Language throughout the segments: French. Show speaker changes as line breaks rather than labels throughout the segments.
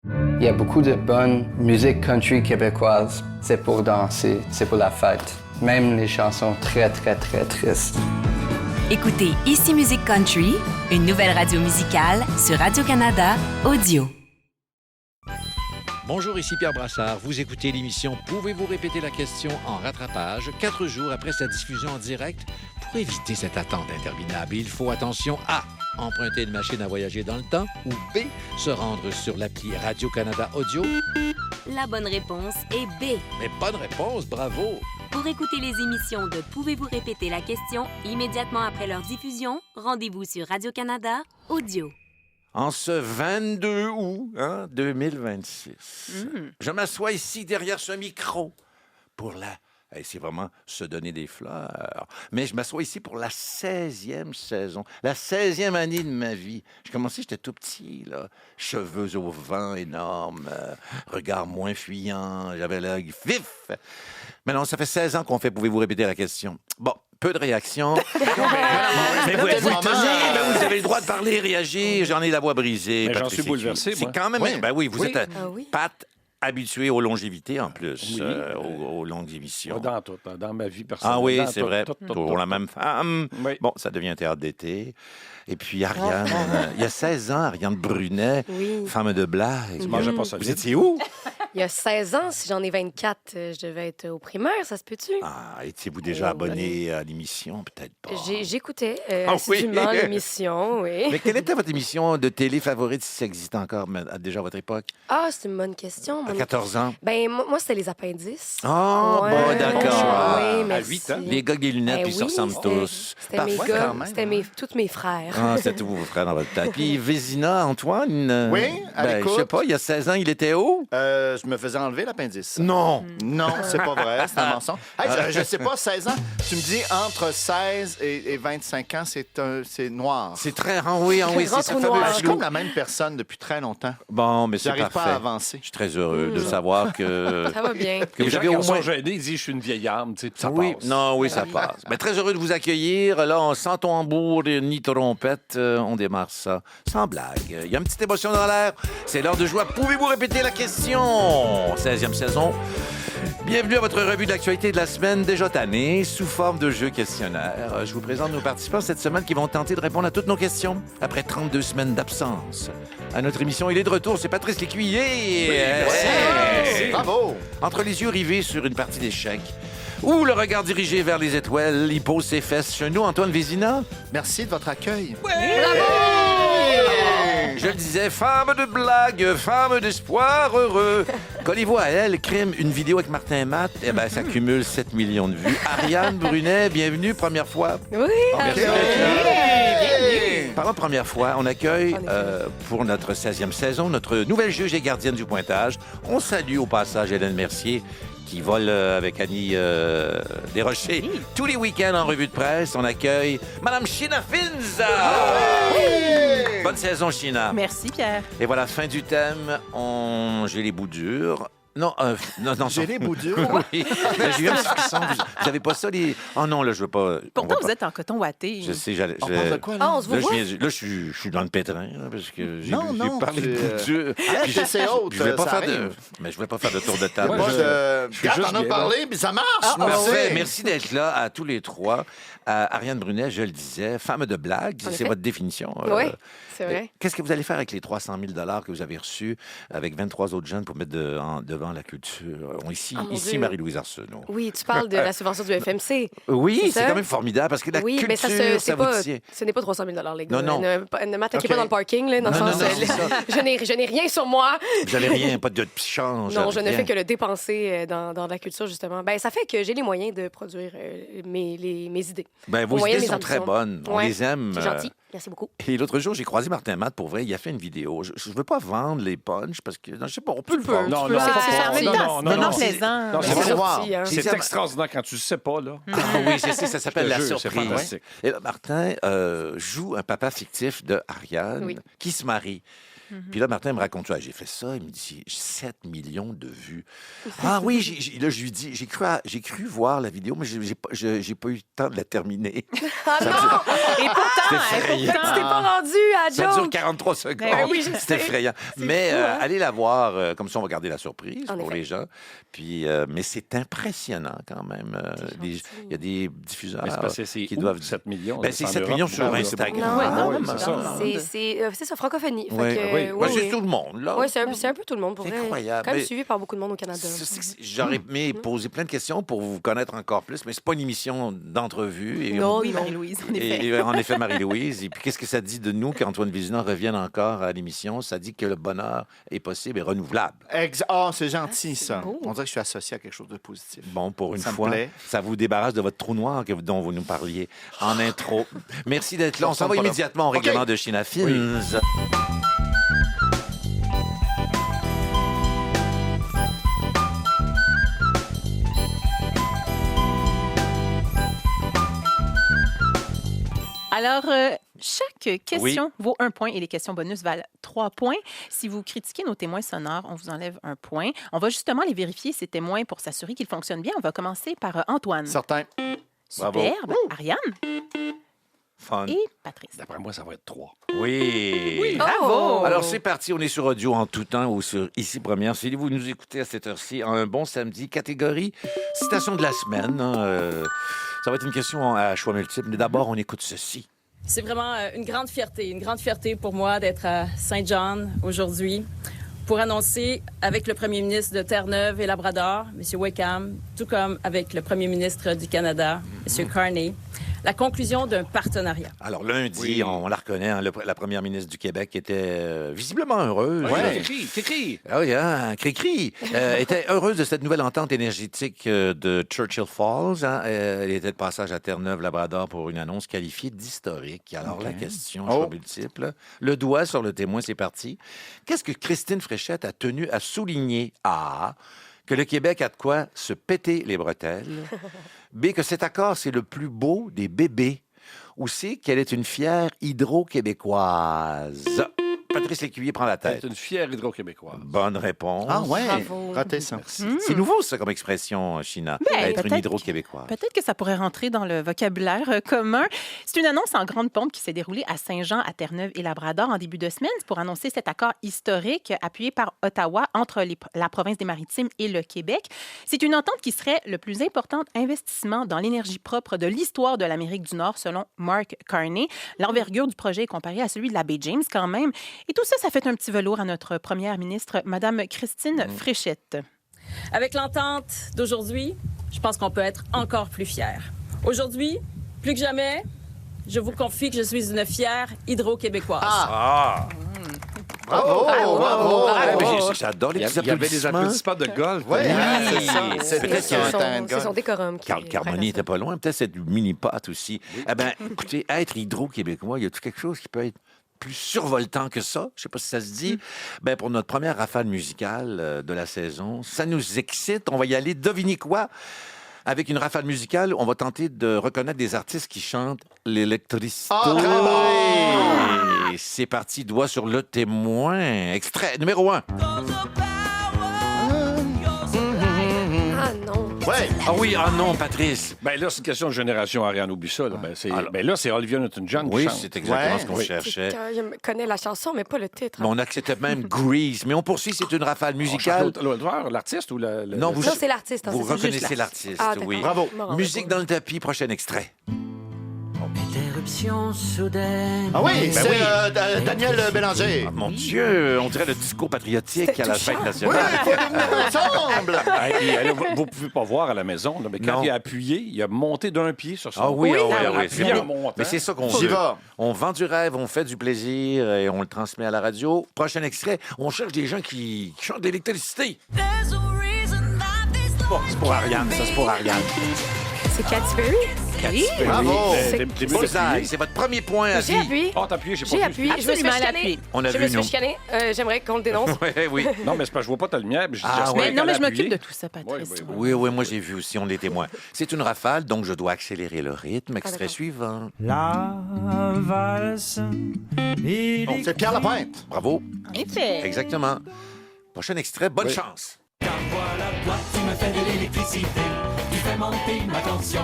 Il y a beaucoup de bonne musique country québécoise. C'est pour danser, c'est pour la fête. Même les chansons très, très, très tristes.
Écoutez Ici Musique Country, une nouvelle radio musicale sur Radio-Canada Audio.
Bonjour, ici Pierre Brassard. Vous écoutez l'émission Pouvez-vous répéter la question en rattrapage 4 jours après sa diffusion en direct? Pour éviter cette attente interminable, il faut, attention, A, emprunter une machine à voyager dans le temps, ou B, se rendre sur l'appli Radio-Canada Audio.
La bonne réponse est B.
Mais bonne réponse, bravo!
Pour écouter les émissions de Pouvez-vous répéter la question immédiatement après leur diffusion, rendez-vous sur Radio-Canada Audio.
En ce 22 août 2026, je m'assois ici derrière ce micro pour c'est vraiment se donner des fleurs. Mais je m'assois ici pour la 16e saison, la 16e année de ma vie. J'ai commencé, j'étais tout petit, là. Cheveux au vent énormes, regard moins fuyant, j'avais l'œil vif. Mais non, ça fait 16 ans qu'on fait Pouvez-vous répéter la question? Bon, peu de réactions. Mais vous le tenez, vous avez le droit de parler, réagir. J'en ai la voix brisée.
Mais j'en suis bouleversé, moi.
C'est quand même...
Oui.
Ben oui, vous êtes
oui.
Pat habitué aux longévités, en plus,
Oui.
aux longues émissions.
Dans tout, dans ma vie personnelle.
Ah oui,
dans
c'est
tout,
vrai.
tout,
Pour la même femme.
Oui.
Bon, ça devient un théâtre d'été. Et puis Ariane, il y a 16 ans, Ariane Brunet,
Oui.
femme de blague.
Tu mangeais pas ça.
Vous étiez où?
Il y a 16 ans, si j'en ai 24, je devais être au primaire, ça se peut-tu?
Ah, étiez-vous déjà abonné à l'émission? Peut-être pas.
J'écoutais
Ah oui?
assidûment l'émission, oui.
Mais quelle était votre émission de télé favorite, si ça existe encore déjà à votre époque?
Ah, c'est une bonne question.
À 14 ans?
Ben, moi c'était les appendices.
Ah,
Ouais,
bon, d'accord.
Oui,
À
merci.
8 ans?
Les gars avec des lunettes, puis ils se ressemblent tous.
C'était mes
Parfois,
gars,
quand même.
c'était tous mes frères.
Ah, c'était tous vos frères dans votre tête. Puis Vézina, Antoine?
Oui, à
je
l'écoute.
sais pas, il y a 16 ans, il était où?
Je me faisais enlever l'appendice.
Non!
Non, c'est pas vrai, c'est un mensonge. Hey, je sais pas, 16 ans, tu me dis entre 16 et 25 ans, c'est noir.
C'est très... Ah oui, c'est
Grand
ce
trou
fameux
noir.
Je suis
flou.
comme la même personne depuis très longtemps.
Bon, mais c'est
J'arrive
parfait.
pas à avancer.
Je suis très heureux de savoir que...
Ça va bien.
que
Les
vous
gens
avez
qui
au
en sont
moins...
gênés, ils disent je suis une vieille âme, tu sais, puis ça
Oui,
passe.
non, oui, ça passe. Mais très heureux de vous accueillir. Là, sans tambour ni trompette, on démarre ça. Sans blague. Il y a une petite émotion dans l'air. C'est l'heure de jouer à Pouvez-vous répéter la question? 16e saison. Bienvenue à votre revue d'actualité de la semaine déjà tannée, sous forme de jeu questionnaire. Je vous présente nos participants cette semaine qui vont tenter de répondre à toutes nos questions après 32 semaines d'absence. À notre émission, il est de retour, c'est Patrice Lécuyer.
Merci. Bravo!
Entre les yeux rivés sur une partie d'échecs ou le regard dirigé vers les étoiles, il pose ses fesses chez nous, Antoine Vézina.
Merci de votre accueil.
Je le disais, femme de blague, femme d'espoir heureux. Collez-vous à elle, crime, une vidéo avec Martin Matt, eh ben, ça cumule 7 millions de vues. Ariane Brunet, bienvenue, première fois.
Oui,
Merci d'être là. Par la première fois, on accueille pour notre 16e saison notre nouvelle juge et gardienne du pointage. On salue au passage Hélène Mercier qui vole avec Annie Desrochers tous les week-ends en revue de presse. On accueille Madame Sheena Finza. Bonne saison, Sheena.
Merci, Pierre.
Et voilà, fin du thème. J'ai les bouts durs. Non,
J'ai les bouts durs.
Oui. Mais j'ai eu un petit frisson. Vous n'avez pas ça, les... Oh non, là, je veux pas...
Pourtant,
on va
vous
pas-
êtes en coton ouaté.
Je sais, j'allais...
On parle de quoi, là?
Ah, on se
Là,
voit.
je suis dans le pétrin, là, parce que j'ai
Non,
parlé de
tu-
bouts durs.
Arrête,
Puis
c'est haute,
je voulais pas
ça
faire de...
arrive.
Mais je voulais pas faire de tour de table.
Ouais,
Moi,
je-
je...
suis
Regarde,
juste
t'en as
gay,
parlé, puis ça marche.
Parfait. Merci d'être là à tous les trois. Ariane Brunet, je le disais, femme de blague, c'est
effet.
votre définition.
Oui, c'est vrai.
Qu'est-ce que vous allez faire avec les 300 000 que vous avez reçus avec 23 autres jeunes pour mettre devant la culture? Ici,
Ah, mon
ici
Dieu.
Marie-Louise Arsenault.
Oui, tu parles de la subvention du FMC.
Oui,
C'est
c'est
ça?
quand même formidable parce que la
Oui,
culture,
mais ça
ça
pas,
vous tient.
ce n'est pas 300 000 les gars.
Non, non.
Ne m'attaquez
OK.
pas dans le parking, là, dans le
Non,
sens...
non, non, c'est ça.
je n'ai rien sur moi.
Vous n'avez rien, pas de change.
Non, je ne
rien.
fais que le dépenser dans la culture, justement. Ben, ça fait que j'ai les moyens de produire mes idées.
Ben, vos
moyens,
idées
mes
sont très
ambitions.
bonnes. On
Ouais.
les aime.
C'est gentil. Merci beaucoup.
Et l'autre jour, j'ai croisé Martin Matt, pour vrai, il a fait une vidéo. Je ne veux pas vendre les punchs parce que, non, je sais pas, on peut le vendre.
Non,
Tu
non,
peux-
c'est
c'est
pas
ça,
en
oui.
même temps,
non,
c'est
non,
tellement
non,
plaisant.
Non,
Mais
c'est
c'est
voir.
sorti, hein.
C'est
C'est-
extraordinaire quand tu ne sais pas, là.
Ah oui, ça s'appelle
Je
La
te jure, c'est
Surprise.
fantastique.
Et là, Martin joue un papa fictif de Ariane
Oui.
qui se marie. Puis là, Martin me raconte ça. J'ai fait ça. Il me dit 7 millions de vues. Ah oui, là, je lui dis, j'ai cru voir la vidéo, mais j'ai pas eu le temps de la terminer.
Ah non!
Et pourtant,
Tu t'es pas rendu à
Ça
joke.
dure 43 secondes.
Ben oui, je
c'est
sais.
effrayant. Mais
fou, hein?
allez la voir. Comme ça, on va garder la surprise
En
pour
effet.
les gens. Puis, mais c'est impressionnant quand même. Il y a des diffuseurs
Mais c'est parce que c'est
qui
où,
doivent...
7 millions.
Ben,
là,
c'est
en
7
Europe,
millions sur
là.
Instagram.
Ouais,
non,
oui,
mais
c'est ça.
C'est ça, francophonie.
Oui,
Fait que,
oui. C'est tout le monde, là.
Oui, c'est un peu tout le monde. Pour
C'est
vrai.
incroyable.
Quand même
Mais-
suivi par beaucoup de monde au Canada.
J'aurais aimé poser plein de questions pour vous connaître encore plus, mais c'est pas une émission d'entrevue. Et
Non,
Oui, Marie-Louise, en effet.
Et en effet, Marie-Louise. Et puis, qu'est-ce que ça dit de nous qu'Antoine Vézina revienne encore à l'émission? Ça dit que le bonheur est possible et renouvelable.
C'est gentil, ça.
beau.
On dirait que je suis associé à quelque chose de positif.
Bon, pour une
Ça me
fois,
plaît.
ça vous débarrasse de votre trou noir dont vous nous parliez en intro. Merci d'être là. On s'en va
pas là.
immédiatement au
OK.
règlement de China Fins.
Alors, chaque question vaut 1 point et les questions bonus valent 3 points. Si vous critiquez nos témoins sonores, on vous enlève 1 point. On va justement les vérifier, ces témoins, pour s'assurer qu'ils fonctionnent bien. On va commencer par Antoine.
Certain.
Bravo.
Superbe. Ariane
Fun.
et Patrice.
D'après moi, ça va être 3.
Oui.
Bravo!
Alors, c'est parti. On est sur audio en tout temps ou sur Ici Première. Si vous nous écoutez à cette heure-ci, un bon samedi, catégorie citation de la semaine. Ça va être une question à choix multiple. Mais d'abord, on écoute ceci.
C'est vraiment une grande fierté pour moi d'être à Saint-John aujourd'hui pour annoncer avec le premier ministre de Terre-Neuve et Labrador, M. Wickham, tout comme avec le premier ministre du Canada, M. Carney, la conclusion d'un partenariat.
Alors, lundi, on la reconnaît, hein, la première ministre du Québec était visiblement heureuse.
Cri.
Ah oui, hein, cri-cri. Était heureuse de cette nouvelle entente énergétique de Churchill Falls. Hein. Elle était de passage à Terre-Neuve-Labrador pour une annonce qualifiée d'historique. Alors, la question, choix multiple. Le doigt sur le témoin, c'est parti. Qu'est-ce que Christine Fréchette a tenu à souligner? A, que le Québec a de quoi se péter les bretelles. B, que cet accord, c'est le plus beau des bébés. Ou C, qu'elle est une fière hydro-québécoise. Patrice Lécuyer prend la
C'est
tête.
une fière hydro-québécoise.
Bonne réponse.
Ah ouais,
Bravo.
ratez ça.
C'est nouveau, ça, comme expression, China,
Ben,
être une
peut-être-
hydro-québécoise.
Peut-être que ça pourrait rentrer dans le vocabulaire commun. C'est une annonce en grande pompe qui s'est déroulée à Saint-Jean, à Terre-Neuve et Labrador en début de semaine pour annoncer cet accord historique appuyé par Ottawa entre la province des Maritimes et le Québec. C'est une entente qui serait le plus important investissement dans l'énergie propre de l'histoire de l'Amérique du Nord, selon Mark Carney. L'envergure du projet est comparée à celui de la baie James quand même. Et tout ça, ça fait un petit velours à notre première ministre, Mme Christine Fréchette.
Avec l'entente d'aujourd'hui, je pense qu'on peut être encore plus fiers. Aujourd'hui, plus que jamais, je vous confie que je suis une fière hydro-québécoise.
Bravo, bravo.
Ah, mais j'adore les
Il
petits
y avait des
applaudissements.
applaudissements de golf.
Ouais,
Oui.
c'est ça. C'est
Peut-être
peut-être
qu'il y a un
terrain de
C'est son
golf.
décorum.
Carl Carmoni n'était pas loin. Peut-être cette mini-pot aussi. Eh bien, écoutez, être hydro-québécois, y a-t-il quelque chose qui peut être plus survoltant que ça? Je ne sais pas si ça se dit. Ben, pour notre première rafale musicale de la saison, ça nous excite. On va y aller. Devinez quoi? Avec une rafale musicale, on va tenter de reconnaître des artistes qui chantent l'électricité.
Ah, très bon!
Et c'est parti, doigt sur le témoin. Extrait numéro 1.
Ah non.
Ouais.
Ah oui, ah non, Patrice.
Ben là, c'est une question de génération, Ariane, oublie ça. Là. Ben là, c'est Olivia Newton-John qui
Oui,
chante.
c'est exactement
Ouais.
ce qu'on
Oui.
cherchait.
Je connais la chanson, mais pas le titre.
Mais on acceptait même Grease. Mais on poursuit, c'est une rafale musicale.
L'auteur, l'artiste ou le...
Non, vous,
Non, c'est l'artiste. hein,
vous
c'est ça.
reconnaissez l'artiste,
Ah, d'accord.
oui.
Bravo.
Je m'en rendais
Musique
pas.
dans le tapis, prochain extrait.
Interruption soudaine.
Ah oui,
Ben
c'est
oui.
Daniel Bélanger.
Ah, mon Dieu, on dirait le discours patriotique
C'était
à la
touchant.
fête
Oui,
nationale.
il faut nous mettre ensemble.
Ah, et puis, là, vous ne pouvez pas voir à la maison, là, mais quand
Non.
il a appuyé, il a monté d'un pied sur son...
Ah oui,
Oui,
ah oui,
ah
ah oui.
appuyé en montant.
Mais c'est ça qu'on
J'y
veut.
va.
On vend du rêve, on fait du plaisir et on le transmet à la radio. Prochain extrait, on cherche des gens qui chantent de l'électricité. Bon, c'est pour Ariane, ça c'est pour Ariane.
C'est Katy Perry?
Oui.
Bravo.
Bullseye, c'est votre premier point à
J'ai
vie.
appuyé.
Oh, t'as appuyé, j'ai
J'ai
pas vu.
appuyé. Je me suis
Absolument,
fait
elle a
chicaner.
appuyé.
On a
Je
vu,
me suis
nous.
fait chicaner. J'aimerais qu'on le dénonce.
Oui.
Non, mais c'est parce que je vois pas ta lumière. puis je dis,
Ah,
j'espère
ouais.
Mais non, mais
qu'elle
je
a
m'occupe
appuyé.
de tout ça, Patrice.
Oui, moi j'ai vu aussi, on est témoins. C'est une rafale, donc je dois accélérer le rythme. Extrait
d'accord.
suivant.
La valse.
C'est Pierre Lapointe.
Bravo.
En effet.
Exactement. Prochain extrait, bonne chance.
Voilà, toi, tu me fais de l'électricité. Tu fais monter ma tension.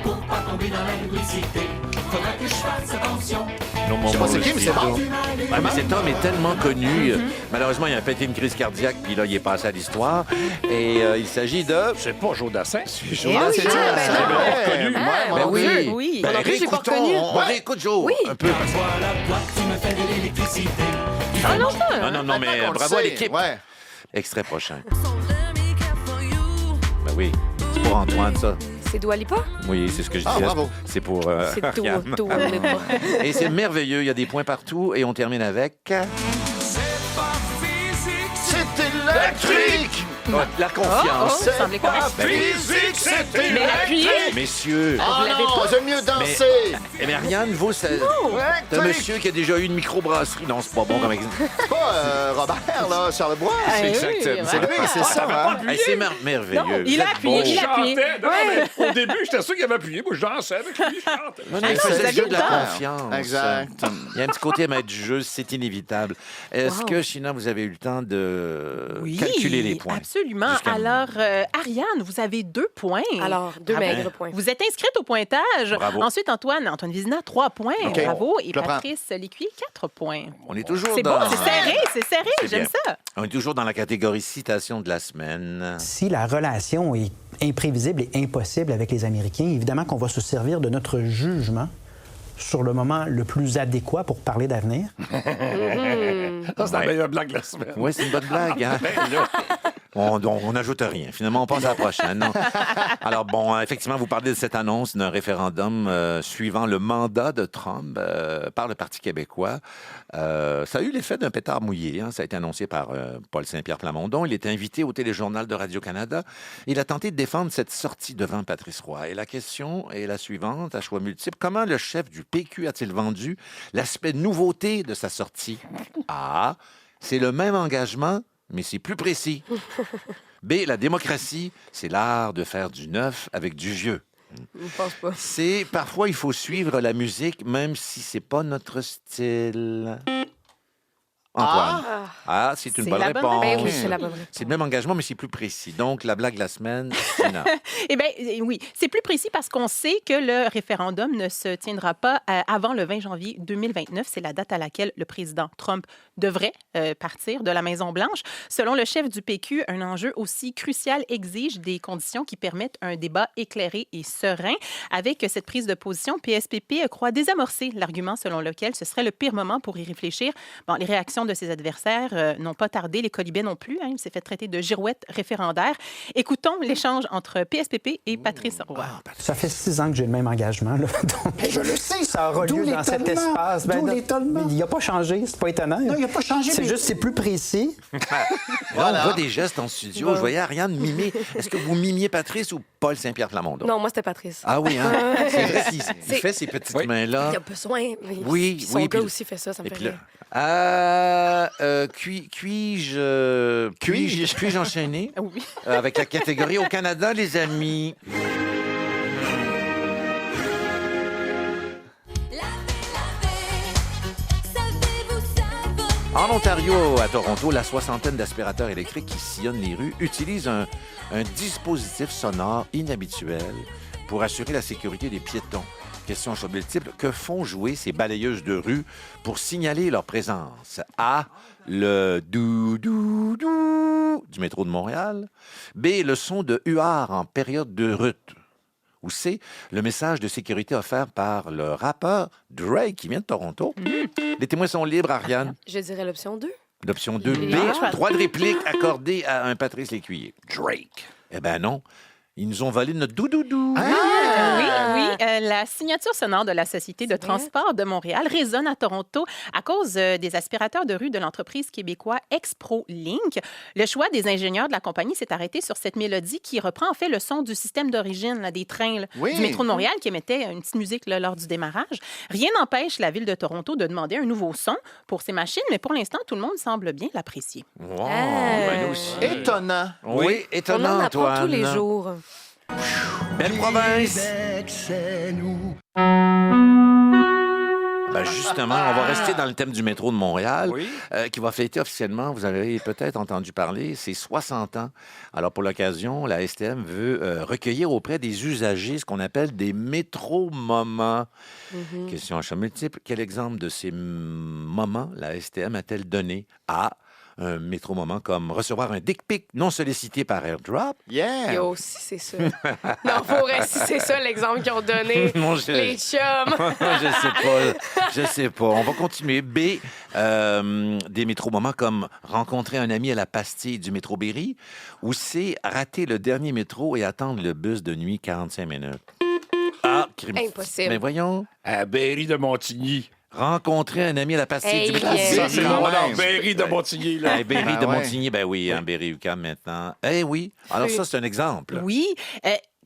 Pour pas tomber dans la lubricité, faudra que je fasse attention.
Je
sais pas c'est qui, mais c'est bon.
Ouais, mais cet homme est tellement connu. Malheureusement, il a pété une crise cardiaque, puis là, il est passé à l'histoire. Et il s'agit de...
C'est pas Joe Dassin.
Eh
C'est
oui,
c'est
Ben oui.
Oui.
Ben,
Moi non plus, j'ai pas
réécoutons,
reconnu.
on réécoute Joe.
Oui.
Un peu.
Voilà, toi, tu me fais de l'électricité.
Ah non, ça.
Non, mais
On le
bravo à
sait.
l'équipe.
Ouais.
Extrait prochain. Ben oui, c'est pour Antoine, ça.
C'est Dua Lipa?
Oui, c'est ce que je
Ah,
disais.
bravo.
C'est pour
C'est
Ariane.
Dua Lipa.
Et c'est merveilleux, il y a des points partout. Et on termine avec...
C'est électrique.
Oh, la confiance.
Ça semblait correct.
Physique, c'est
Mais
électrique.
appuyez.
Messieurs.
Ah
l'avez
non,
pas.
j'aime mieux danser.
Eh bien, Ariane, vous, c'est un monsieur qui a déjà eu une microbrasserie. Non, c'est pas bon comme exemple.
C'est pas Robert, là, Charlebois.
Eh
exact.
oui,
C'est
C'est lui,
voilà.
c'est ça. hein?
Hey, c'est merveilleux.
Il a
Vous êtes
appuyé,
bon.
il a appuyé.
Non, mais au début, j'étais sûr qu'il avait appuyé. Moi, je dansais avec lui, je chantais.
Non, non, il
Ah,
faisait
vous
le
aviez
jeu de
le
la
temps.
confiance.
Exact.
Il y a un petit côté maître du jeu, c'est inévitable. Est-ce que, China, vous avez eu le temps de
Oui,
calculer les points?
absolument.
Jusqu'à-
Alors, Ariane, vous avez 2 points.
Alors, deux
Ah ben.
maigres points.
Vous êtes inscrite au pointage.
Bravo.
Ensuite, Antoine Vizina, 3 points.
OK.
Bravo. Et
Je le prends.
Patrice Lécuyer, 4 points.
On est toujours
C'est bon,
dans...
c'est serré, c'est serré.
C'est
J'aime
bien.
ça.
On est toujours dans la catégorie citation de la semaine.
Si la relation est imprévisible et impossible avec les Américains, évidemment qu'on va se servir de notre jugement sur le moment le plus adéquat pour parler d'avenir.
Ça, c'est la meilleure blague de la semaine.
Oui, c'est une bonne blague, hein?
Ben, là.
On n'ajoute rien. Finalement, on passe à la prochaine. Non. Alors, bon, effectivement, vous parlez de cette annonce d'un référendum suivant le mandat de Trump par le Parti québécois. Ça a eu l'effet d'un pétard mouillé. Hein. Ça a été annoncé par Paul Saint-Pierre Plamondon. Il était invité au téléjournal de Radio-Canada. Il a tenté de défendre cette sortie devant Patrice Roy. Et la question est la suivante, à choix multiples. Comment le chef du PQ a-t-il vendu l'aspect nouveauté de sa sortie? A. C'est le même engagement, mais c'est plus précis. B, la démocratie, c'est l'art de faire du neuf avec du vieux.
Je pense pas.
C, parfois il faut suivre la musique, même si c'est pas notre style. Antoine. Ah, c'est une
C'est
bonne
la bonne
réponse.
Ben oui, c'est la bonne réponse.
C'est le même engagement, mais c'est plus précis. Donc, la blague de la semaine, c'est non.
Eh bien, oui, c'est plus précis parce qu'on sait que le référendum ne se tiendra pas avant le 20 janvier 2029. C'est la date à laquelle le président Trump devrait partir de la Maison-Blanche. Selon le chef du PQ, un enjeu aussi crucial exige des conditions qui permettent un débat éclairé et serein. Avec cette prise de position, PSPP croit désamorcer l'argument selon lequel ce serait le pire moment pour y réfléchir. Bon, les réactions de ses adversaires n'ont pas tardé, les Colibets non plus. Hein, il s'est fait traiter de girouette référendaire. Écoutons l'échange entre PSPP et Patrice Roy.
Ça fait 6 ans que j'ai le même engagement. Là. Donc,
Je le sais.
ça aura
D'où
lieu dans cet
l'étonnement.
espace.
D'où
non,
l'étonnement.
mais il n'a pas changé, c'est pas étonnant.
Non, il n'a pas changé.
C'est
mais-
juste, c'est plus précis.
Là, on voit des gestes en studio. Je voyais Ariane mimer. Est-ce que vous mimiez Patrice ou Paul Saint-Pierre Plamondon?
Non, moi, c'était Patrice.
Ah oui, hein? C'est vrai, il
C'est-
fait ces petites
Oui.
mains-là.
Il a besoin. Mais
Oui,
puis son
oui,
gars
puis-
aussi fait ça, ça me
Et
fait
puis là,
rire.
puis-je enchaîner
Oui.
avec la catégorie au Canada, les amis? En Ontario, à Toronto, la soixantaine d'aspirateurs électriques qui sillonnent les rues utilisent un dispositif sonore inhabituel pour assurer la sécurité des piétons. Question sur multiple. Que font jouer ces balayeuses de rue pour signaler leur présence? A. Le dou-dou-dou du métro de Montréal. B. Le son de huard en période de rut. Ou C. Le message de sécurité offert par le rappeur Drake qui vient de Toronto. Les témoins sont libres, Ariane.
Je dirais l'option 2.
L'option 2B.
Ah.
Droit de réplique accordé à un Patrice Lécuyer. Drake. Eh bien non. Ils nous ont volé notre doudoudou.
La signature sonore de la Société de transport de Montréal résonne à Toronto à cause des aspirateurs de rue de l'entreprise québécoise Expro-Link. Le choix des ingénieurs de la compagnie s'est arrêté sur cette mélodie qui reprend en fait le son du système d'origine là, des trains du métro de Montréal qui émettait une petite musique là, lors du démarrage. Rien n'empêche la ville de Toronto de demander un nouveau son pour ces machines, mais pour l'instant, tout le monde semble bien l'apprécier.
Wow, ben nous aussi.
Étonnant.
Oui, étonnant,
On en apprend
Antoine.
tous les jours.
Belle province. Ben justement, on va rester dans le thème du métro de Montréal, qui va fêter officiellement, vous avez peut-être entendu parler, ses 60 ans. Alors, pour l'occasion, la STM veut recueillir auprès des usagers ce qu'on appelle des métro-moments. Question à choix multiple. Quel exemple de ces moments la STM a-t-elle donné à un métro-moment comme recevoir un dick pic non sollicité par AirDrop?
Yeah!
Yo, si c'est ça. Non, pour vrai, si c'est ça l'exemple qu'ils ont donné, les chums.
Je sais pas. On va continuer. B, des métro-moments comme rencontrer un ami à la pastille du métro Berry, ou C, rater le dernier métro et attendre le bus de nuit 45 minutes.
Impossible.
Mais voyons.
À Berry de Montigny.
Rencontrer un ami à la pastille du métro.
Ça, c'est
quand
mon
même.
nom. Berry de Montigny, là.
Berry de Montigny, ben oui, un Berry UQAM maintenant. Eh oui. Alors ça, c'est un exemple.
Oui.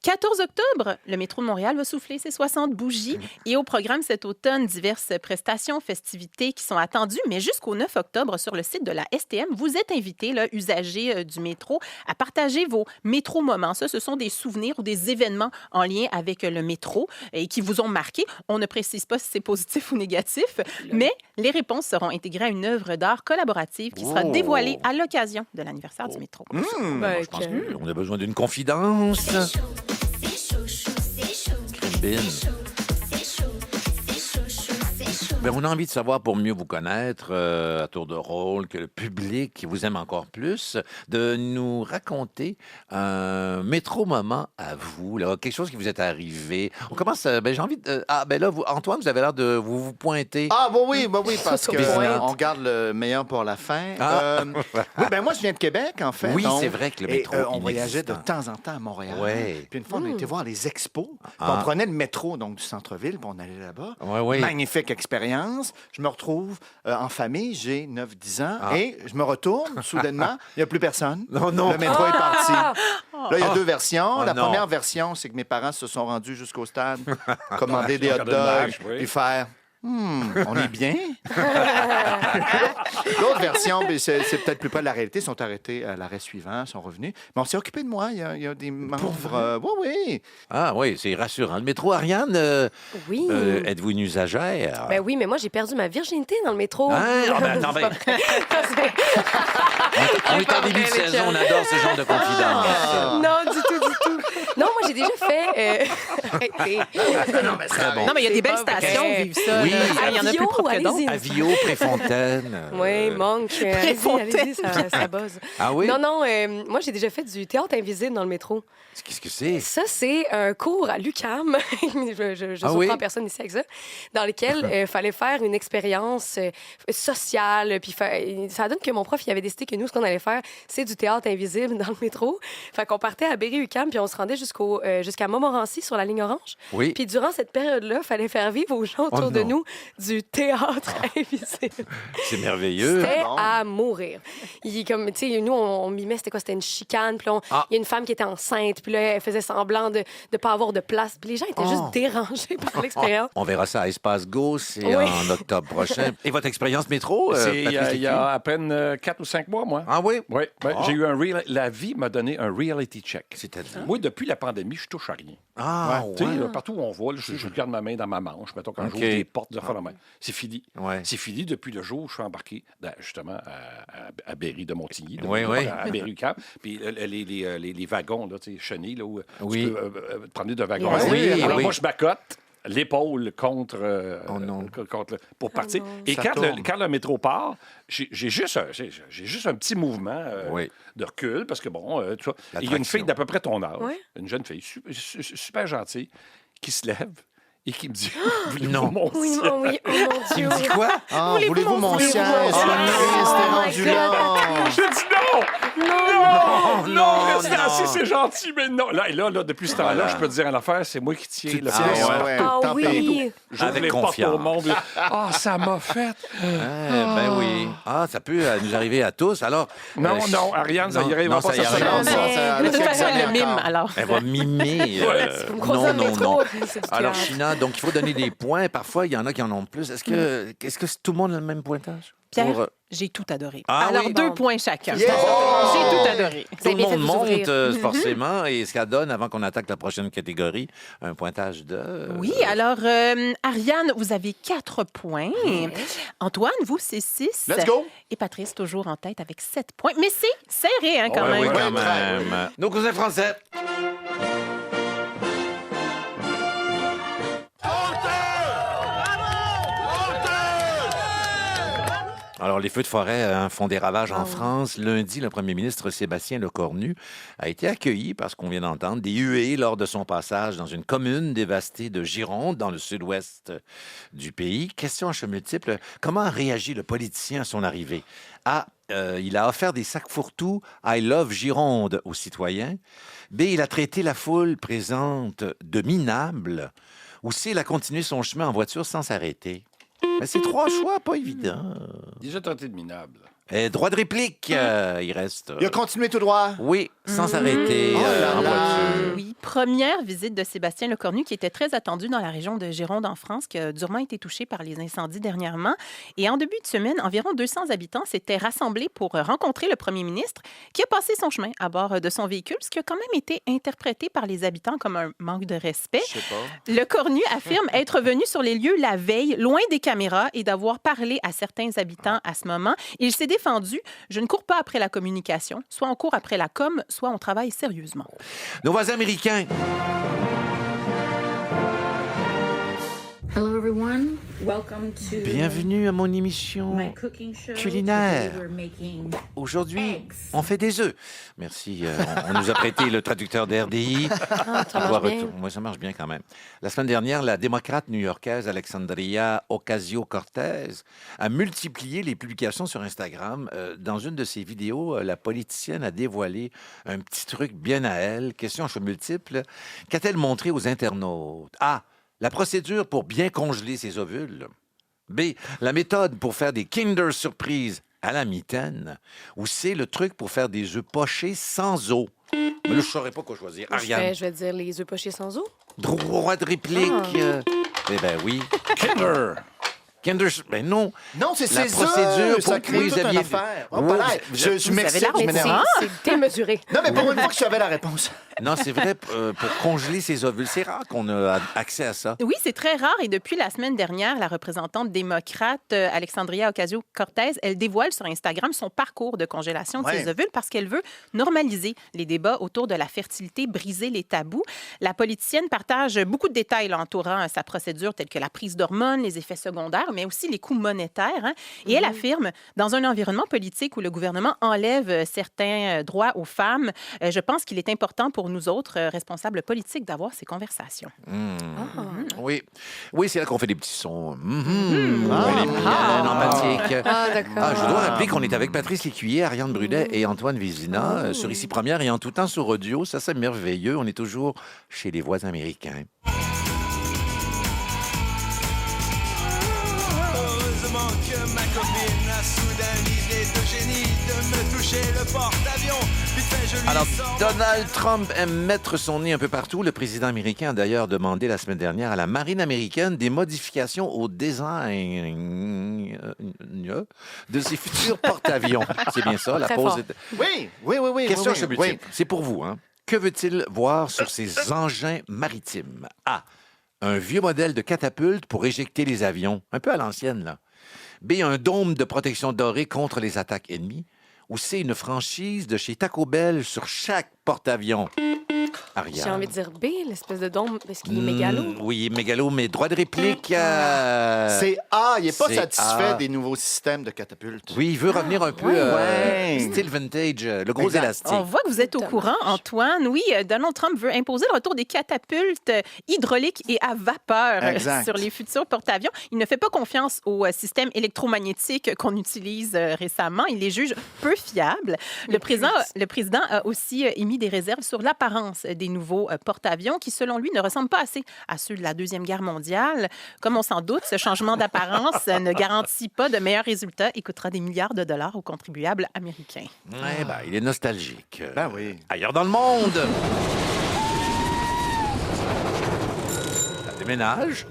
14 octobre, le métro de Montréal va souffler ses 60 bougies. Et au programme cet automne, diverses prestations, festivités qui sont attendues. Mais jusqu'au 9 octobre, sur le site de la STM, vous êtes invités, là, usagers du métro, à partager vos métro-moments. Ça, ce sont des souvenirs ou des événements en lien avec le métro et qui vous ont marqué. On ne précise pas si c'est positif ou négatif, mais les réponses seront intégrées à une œuvre d'art collaborative qui sera dévoilée à l'occasion de l'anniversaire du métro.
Je pense qu'on a besoin d'une confidence. Crimbin. Ben, on a envie de savoir, pour mieux vous connaître, à tour de rôle, que le public qui vous aime encore plus, de nous raconter un métro-moment à vous, là, quelque chose qui vous est arrivé. On commence, j'ai envie de... là, vous, Antoine, vous avez l'air de vous pointer.
Oui, parce qu'on garde le meilleur pour la fin. Oui, moi, je viens de Québec, en fait.
Oui,
donc,
c'est vrai que le métro
on voyageait de temps en temps à Montréal.
Ouais.
Puis une fois, on a été voir les expos. Puis on prenait le métro donc du centre-ville, puis on allait là-bas. Magnifique expérience. Je me retrouve en famille, j'ai 9-10 ans, et je me retourne, soudainement, il n'y a plus personne.
Non.
Le métro est parti. Là, il y a deux versions. La première version, c'est que mes parents se sont rendus jusqu'au stade, commander des hot dogs, puis faire... on est bien. L'autre version, c'est peut-être plus près de la réalité. Ils sont arrêtés à l'arrêt suivant, sont revenus. Mais on s'est occupé de moi. Il y a des membres. Oui.
Ah oui, c'est rassurant. Le métro, Ariane,
Oui.
êtes-vous une usagère?
Ben oui, mais moi, j'ai perdu ma virginité dans le métro.
On est en début de saison, on adore ce genre de confidence.
Non, du tout. Non, moi, j'ai déjà fait...
Très bon.
Non, mais il y a des belles stations qui vivent ça.
Oui.
Il y en a plus propre que d'autres.
Avio, Préfontaine.
Oui, Monk. Allez-y, ça buzz.
Ah oui?
Non, moi, j'ai déjà fait du théâtre invisible dans le métro.
Qu'est-ce que c'est?
Ça, c'est un cours à l'UQAM. je surprends personne ici avec ça. Dans lequel il fallait faire une expérience sociale. Puis ça donne que mon prof, il avait décidé que nous, ce qu'on allait faire, c'est du théâtre invisible dans le métro. Fait qu'on partait à Berry-UQAM, puis on se rendait jusqu'à Montmorency sur la ligne orange.
Oui.
Puis durant cette période-là, il fallait faire vivre aux gens autour de nous du théâtre invisible.
C'est merveilleux.
C'était à mourir. Nous, on mimait, c'était quoi? C'était une chicane. Puis il y a une femme qui était enceinte. Puis là, elle faisait semblant de ne pas avoir de place. Puis les gens étaient juste dérangés par l'expérience.
On verra ça à Espace Go, c'est en octobre prochain. Et votre expérience métro?
Il y a à peine 4 ou 5 mois, moi.
Ah oui?
Oui. J'ai eu la vie m'a donné un reality check.
C'est-à-dire?
Moi, depuis la pandémie, je touche à rien. Tu sais, partout où on va, là, je garde ma main dans ma manche. Mettons, quand j'ouvre des portes de la main. C'est fini.
Ouais.
C'est fini depuis le jour où je suis embarqué, justement, à Berry de Montigny. À Berry-UQAM. Puis les wagons, là, tu sais, chenilles, là, où tu peux te promener de wagon. Alors, moi, je m'accote l'épaule contre pour partir. Et quand le métro part, j'ai juste un petit mouvement de recul, parce que, tu vois, il y a une fille d'à peu près ton âge, une jeune fille super gentille, qui se lève et qui me dit
non.
Oui, mon Dieu.
Il me dit quoi?
Voulez-vous mon siège? Je
dis non! Non, restez Merci, c'est gentil, mais non. Là, depuis ce temps-là, je peux te dire une affaire, c'est moi qui tiens le
Ah oui!
Avec
les portes
confiance.
au monde. Ah, ça m'a fait.
Ben oui. Ah, ça peut nous arriver à tous. Alors.
Non, Ariane, ça y arrivera pas.
De toute façon, elle le mime, alors.
Elle va mimer. Non. Alors, China, donc il faut donner des points. Parfois, il y en a qui en ont plus. Est-ce que tout le monde a le même pointage?
Pierre, j'ai tout adoré.
Ah,
alors,
oui?
2 points chacun.
Yeah!
J'ai tout adoré.
Tout le monde monte, forcément, et ce qu'elle donne, avant qu'on attaque la prochaine catégorie, un pointage de...
Oui, alors, Ariane, vous avez 4 points. Antoine, vous, c'est 6.
Let's go!
Et Patrice, toujours en tête avec 7 points. Mais c'est serré, quand même.
Oui, quand même. Nos cousins français. Alors, les feux de forêt font des ravages en France. Lundi, le premier ministre Sébastien Lecornu a été accueilli, par ce qu'on vient d'entendre, des huées lors de son passage dans une commune dévastée de Gironde, dans le sud-ouest du pays. Question à choix multiple. Comment a réagi le politicien à son arrivée? A. Il a offert des sacs fourre-tout « I love Gironde » aux citoyens. B. Il a traité la foule présente de minable. Ou C. Il a continué son chemin en voiture sans s'arrêter. Mais c'est 3 choix, pas évident.
Déjà traité de minable.
Droit de réplique, il reste...
Il a continué tout droit.
Oui, sans s'arrêter en voiture.
Oui, première visite de Sébastien Lecornu qui était très attendu dans la région de Gironde en France, qui a durement été touchée par les incendies dernièrement. Et en début de semaine, environ 200 habitants s'étaient rassemblés pour rencontrer le premier ministre qui a passé son chemin à bord de son véhicule, ce qui a quand même été interprété par les habitants comme un manque de respect.
Je sais pas.
Lecornu affirme être venu sur les lieux la veille, loin des caméras, et d'avoir parlé à certains habitants à ce moment. Il s'est défendu. Je ne cours pas après la communication. Soit on court après la com, soit on travaille sérieusement.
Nos voisins américains.
Hello everyone. Welcome to
Bienvenue à mon émission culinaire. Aujourd'hui, on fait des œufs. Merci. On nous a prêté le traducteur d'RDI. Moi, ça marche bien quand même. La semaine dernière, la démocrate new-yorkaise Alexandria Ocasio-Cortez a multiplié les publications sur Instagram. Dans une de ses vidéos, la politicienne a dévoilé un petit truc bien à elle. Question à choix multiple. Qu'a-t-elle montré aux internautes? A. La procédure pour bien congeler ses ovules. B. La méthode pour faire des Kinder Surprise à la mitaine. Ou C. Le truc pour faire des œufs pochés sans eau. Mais là, je ne saurais pas quoi choisir. Ariane.
Je vais dire les œufs pochés sans eau.
Droit de réplique. Eh bien oui.
Kinder.
Ben non.
Non, c'est
la
ses
procédure
œufs. Ça crée toute une affaire. Je m'excite.
C'est démesuré.
Non, mais pour une fois que je savais la réponse.
Non, c'est vrai, pour congeler ses ovules. C'est rare qu'on ait accès à ça.
Oui, c'est très rare. Et depuis la semaine dernière, la représentante démocrate Alexandria Ocasio-Cortez, elle dévoile sur Instagram son parcours de congélation de ses ovules parce qu'elle veut normaliser les débats autour de la fertilité, briser les tabous. La politicienne partage beaucoup de détails entourant sa procédure, tels que la prise d'hormones, les effets secondaires, mais aussi les coûts monétaires. Et elle affirme, dans un environnement politique où le gouvernement enlève certains droits aux femmes, je pense qu'il est important pour nous autres, responsables politiques, d'avoir ces conversations.
Oui, c'est là qu'on fait des petits sons. Empathiques.
D'accord.
Je dois rappeler qu'on est avec Patrice Lécuyer, Ariane Brudet et Antoine Vézina sur Ici Première et en tout temps sur audio. Ça, c'est merveilleux. On est toujours chez les voisins américains.
Que ma copine a soudain l'idée de génie de me toucher le porte-avions.
Alors, Donald Trump aime mettre son nez un peu partout. Le président américain a d'ailleurs demandé la semaine dernière à la marine américaine des modifications au design de ses futurs porte-avions. C'est bien ça, la pause était...
Oui.
Question chez multiple. C'est pour vous, hein? Que veut-il voir sur ces engins maritimes? A. Un vieux modèle de catapulte pour éjecter les avions. Un peu à l'ancienne, là. B. Un dôme de protection doré contre les attaques ennemies. Ou C. Une franchise de chez Taco Bell sur chaque porte-avions. Ariane.
J'ai envie de dire B, l'espèce de dôme, parce qu'il est mégalo.
Oui, mégalo, mais droit de réplique.
C'est A. Il n'est pas
c'est
satisfait
A.
des nouveaux systèmes de catapultes.
Oui, il veut revenir un peu style vintage, le gros élastique.
On voit que vous êtes au courant, Antoine. Oui, Donald Trump veut imposer le retour des catapultes hydrauliques et à vapeur sur les futurs porte-avions. Il ne fait pas confiance au système électromagnétique qu'on utilise récemment. Il les juge peu fiables. Le président a aussi émis des réserves sur l'apparence des nouveaux porte-avions qui, selon lui, ne ressemblent pas assez à ceux de la Deuxième Guerre mondiale. Comme on s'en doute, ce changement d'apparence ne garantit pas de meilleurs résultats et coûtera des milliards de dollars aux contribuables américains.
Eh ben, il est nostalgique.
Ben oui.
Ailleurs dans le monde. Ça déménage.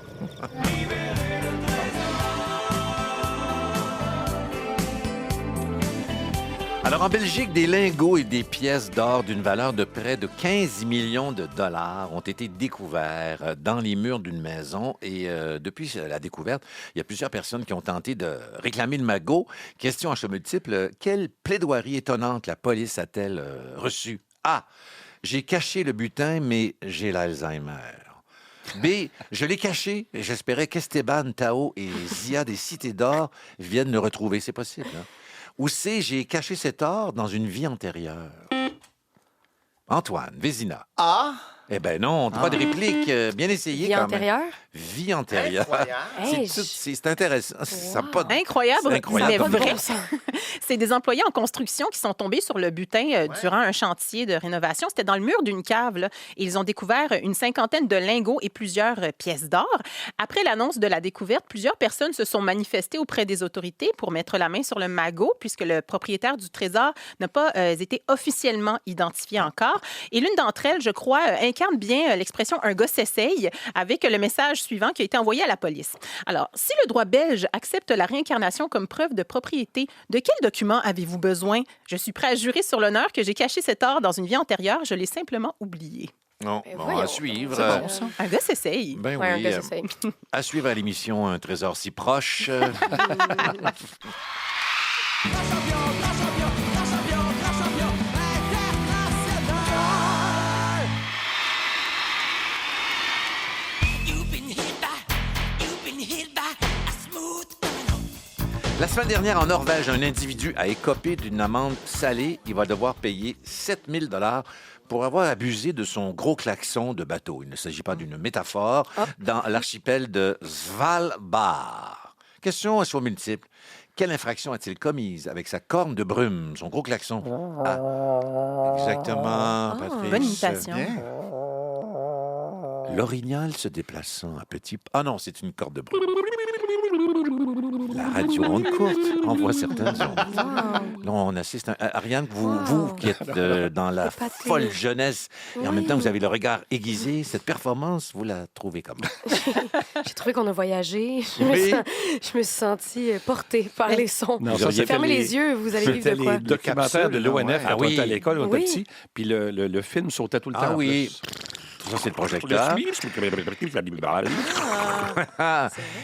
Alors, en Belgique, des lingots et des pièces d'or d'une valeur de près de 15 millions de dollars ont été découverts dans les murs d'une maison. Et depuis la découverte, il y a plusieurs personnes qui ont tenté de réclamer le magot. Question à choix multiple, quelle plaidoirie étonnante la police a-t-elle reçue? A. J'ai caché le butin, mais j'ai l'Alzheimer. B. Je l'ai caché et j'espérais qu'Esteban, Tao et Zia des Cités d'Or viennent le retrouver. C'est possible, hein? Ou C. J'ai caché cet or dans une vie antérieure. Antoine, Vézina.
A.
Eh bien non, droit de réplique, bien essayé
Vie
quand
antérieure?
même. Vie antérieure.
Hey,
C'est intéressant. Ça a pas de-
Incroyable,
C'est incroyable.
mais vrai. C'est des employés en construction qui sont tombés sur le butin durant un chantier de rénovation. C'était dans le mur d'une cave. Là. Et ils ont découvert une cinquantaine de lingots et plusieurs pièces d'or. Après l'annonce de la découverte, plusieurs personnes se sont manifestées auprès des autorités pour mettre la main sur le magot, puisque le propriétaire du trésor n'a pas été officiellement identifié encore. Et l'une d'entre elles, je crois, incarne bien l'expression « un gars s'essaye » avec le message suivant qui a été envoyé à la police. Alors, si le droit belge accepte la réincarnation comme preuve de propriété, de quel document avez-vous besoin? Je suis prêt à jurer sur l'honneur que j'ai caché cet or dans une vie antérieure. Je l'ai simplement oublié.
Non, bon, à suivre.
C'est bon, ça.
Un gars s'essaye.
Ben
Ouais, un
oui.
gars s'essaye.
À suivre à l'émission Un trésor si proche. La semaine dernière, en Norvège, un individu a écopé d'une amende salée. Il va devoir payer 7 000 $ pour avoir abusé de son gros klaxon de bateau. Il ne s'agit pas d'une métaphore. Dans l'archipel de Svalbard. Question à choix multiple. Quelle infraction a-t-il commise avec sa corne de brume, son gros klaxon? Ah, exactement, Patrice.
Bonne imitation.
L'orignal se déplaçant à petit pas. Ah non, c'est une corde de brume. La radio onde courte envoie certaines ondes. Là, on assiste à Ariane, vous qui êtes dans la folle jeunesse et en même temps vous avez le regard aiguisé, cette performance, vous la trouvez comment?
J'ai trouvé qu'on a voyagé.
Oui.
Je me suis sentie portée par les sons.
Non, ça, c'était
Fermez les yeux, vous allez vivre
C'était
de quoi?
les documentaires de l'ONF quand on était à l'école, on était
Oui.
petits, puis le film sautait tout le temps.
Ah
en
oui.
plus.
Ça, c'est le projecteur.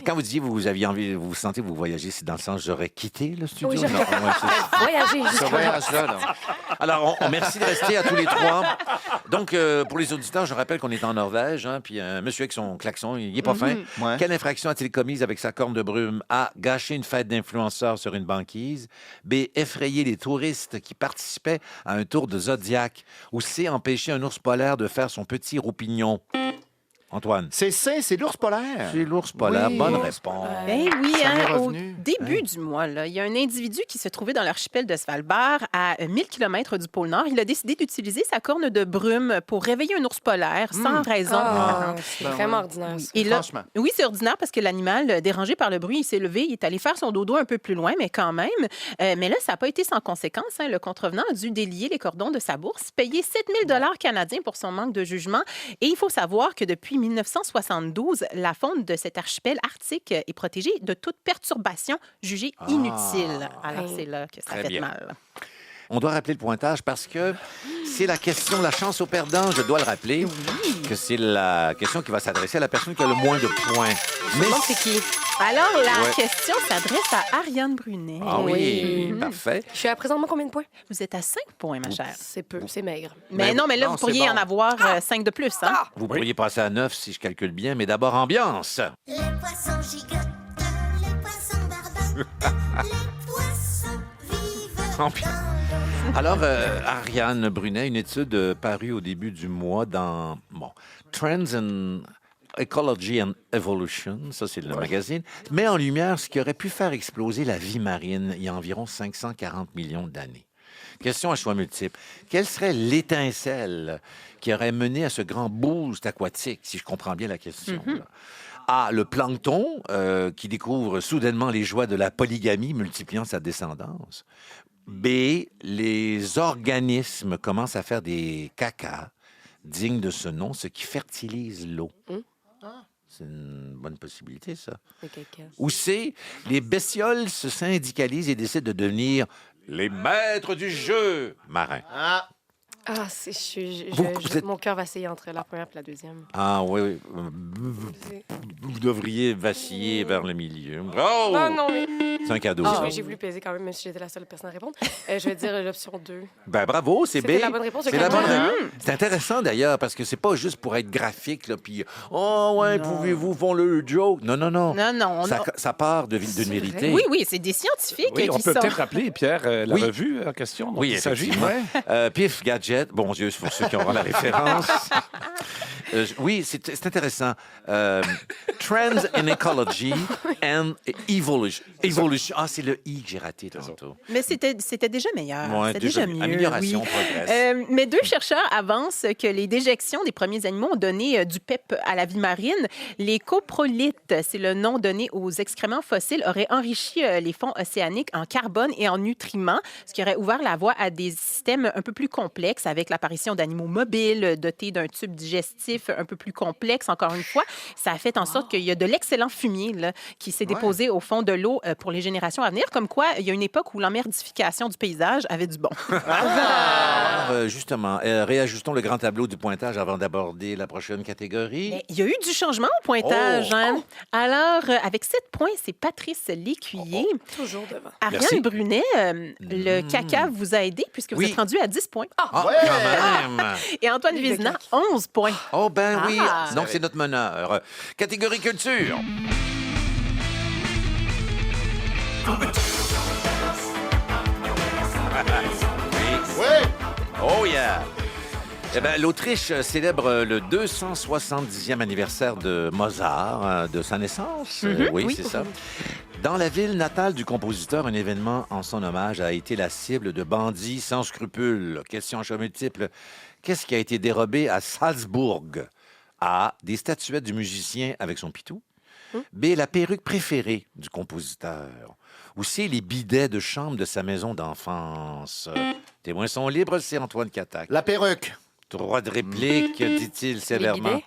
Quand vous disiez vous aviez envie, vous sentez vous voyagez, c'est dans le sens j'aurais quitté le studio?
Oui, j'aurais-
Non, ouais, c'est-
Voyager
Ce
jusqu'à
voyage-là, là.
Alors, merci de rester à tous les trois. Donc, pour les auditeurs, je rappelle qu'on est en Norvège, hein, puis un monsieur avec son klaxon, il n'est pas fin.
Ouais.
Quelle infraction a-t-il commise avec sa corne de brume? A. Gâcher une fête d'influenceurs sur une banquise. B. Effrayer les touristes qui participaient à un tour de Zodiac. Ou C. Empêcher un ours polaire de faire son petit roupignon. Antoine.
C'est C, c'est l'ours polaire.
C'est l'ours polaire.
Oui.
Bonne réponse.
Ben oui,
Ça m'est
au
revenu.
début du mois, là, il y a un individu qui se trouvait dans l'archipel de Svalbard, à 1000 km du pôle Nord. Il a décidé d'utiliser sa corne de brume pour réveiller un ours polaire sans raison.
C'est vraiment ordinaire. ça.
Et là,
Franchement.
oui, c'est ordinaire parce que l'animal, dérangé par le bruit, il s'est levé, il est allé faire son dodo un peu plus loin, mais quand même. Mais là, ça n'a pas été sans conséquence. Hein. Le contrevenant a dû délier les cordons de sa bourse, payer 7 000 $ canadiens pour son manque de jugement. Et il faut savoir que depuis 1972, la faune de cet archipel arctique est protégée de toute perturbation jugée inutile. Alors, c'est là que ça
Très
fait
bien.
mal.
On doit rappeler le pointage parce que c'est la question, la chance au perdant. Je dois le rappeler que c'est la question qui va s'adresser à la personne qui a le moins de points.
Mais c'est qui?
Alors, la question s'adresse à Ariane Brunet.
Ah oui, parfait.
Je suis à présentement combien de points?
Vous êtes à 5 points, ma chère.
C'est peu, c'est maigre.
Mais non, mais là, vous pourriez en avoir 5 de plus. Hein?
Vous pourriez passer à 9 si je calcule bien, mais d'abord ambiance.
Les poissons gigotent, les poissons barbotent, les poissons vivent.
Ambiance. Alors, Ariane Brunet, une étude parue au début du mois dans Trends and Ecology and Evolution, ça c'est le magazine, met en lumière ce qui aurait pu faire exploser la vie marine il y a environ 540 millions d'années. Question à choix multiples. Quelle serait l'étincelle qui aurait mené à ce grand boost aquatique, si je comprends bien la question? A, le plancton, qui découvre soudainement les joies de la polygamie, multipliant sa descendance. B, les organismes commencent à faire des cacas dignes de ce nom, ce qui fertilise l'eau. C'est une bonne possibilité, ça. Ou C, les bestioles se syndicalisent et décident de devenir les maîtres du jeu marin.
Mon cœur vacille entre la première et la deuxième.
Ah oui. Vous devriez vaciller vers le milieu. Oh!
Non, mais...
C'est un cadeau.
J'ai voulu peser quand même si j'étais la seule personne à répondre. Je vais dire l'option 2.
Ben bravo, c'est B.
C'était la bonne réponse.
C'est la bonne réponse. C'est intéressant d'ailleurs parce que c'est pas juste pour être graphique là, puis pouvez-vous faire le joke. Non. Ça part d'une vérité.
Oui, c'est des scientifiques
qui
sont...
On peut peut-être rappeler, Pierre, la revue en question dont il s'agit.
Pif Gadget. Bon Dieu, c'est pour ceux qui auront la référence. Oui, c'est intéressant. Trends in Ecology and Evolution. Ah, c'est le I que j'ai raté tantôt.
Mais c'était déjà meilleur. C'était déjà mieux.
Amélioration, progresse.
Mais 2 chercheurs avancent que les déjections des premiers animaux ont donné du PEP à la vie marine. Les coprolites, c'est le nom donné aux excréments fossiles, auraient enrichi les fonds océaniques en carbone et en nutriments, ce qui aurait ouvert la voie à des systèmes un peu plus complexes avec l'apparition d'animaux mobiles dotés d'un tube digestif un peu plus complexe. Encore une fois, ça a fait en sorte qu'il y a de l'excellent fumier là, qui s'est déposé au fond de l'eau pour les générations à venir. Comme quoi, il y a une époque où l'emmerdification du paysage avait du bon.
Justement, réajustons le grand tableau du pointage avant d'aborder la prochaine catégorie.
Mais il y a eu du changement au pointage. Alors, avec 7 points, c'est Patrice Lécuyer.
Toujours devant.
Ariane Brunet, le caca vous a aidé puisque vous êtes rendu à 10 points.
Quand même!
Et Antoine Vézina, 11 points.
Oh, ben oui! Donc, c'est notre meneur. Catégorie culture. Oh yeah! Eh bien, l'Autriche célèbre le 270e anniversaire de Mozart, de sa naissance. Oui, c'est ça. Dans la ville natale du compositeur, un événement en son hommage a été la cible de bandits sans scrupules. Question à choix multiple. Qu'est-ce qui a été dérobé à Salzbourg? A, des statuettes du musicien avec son pitou. B, la perruque préférée du compositeur. Ou C, les bidets de chambre de sa maison d'enfance. Témoins sont libres, c'est Antoine Catac.
La perruque.
Droit de réplique, dit-il sévèrement.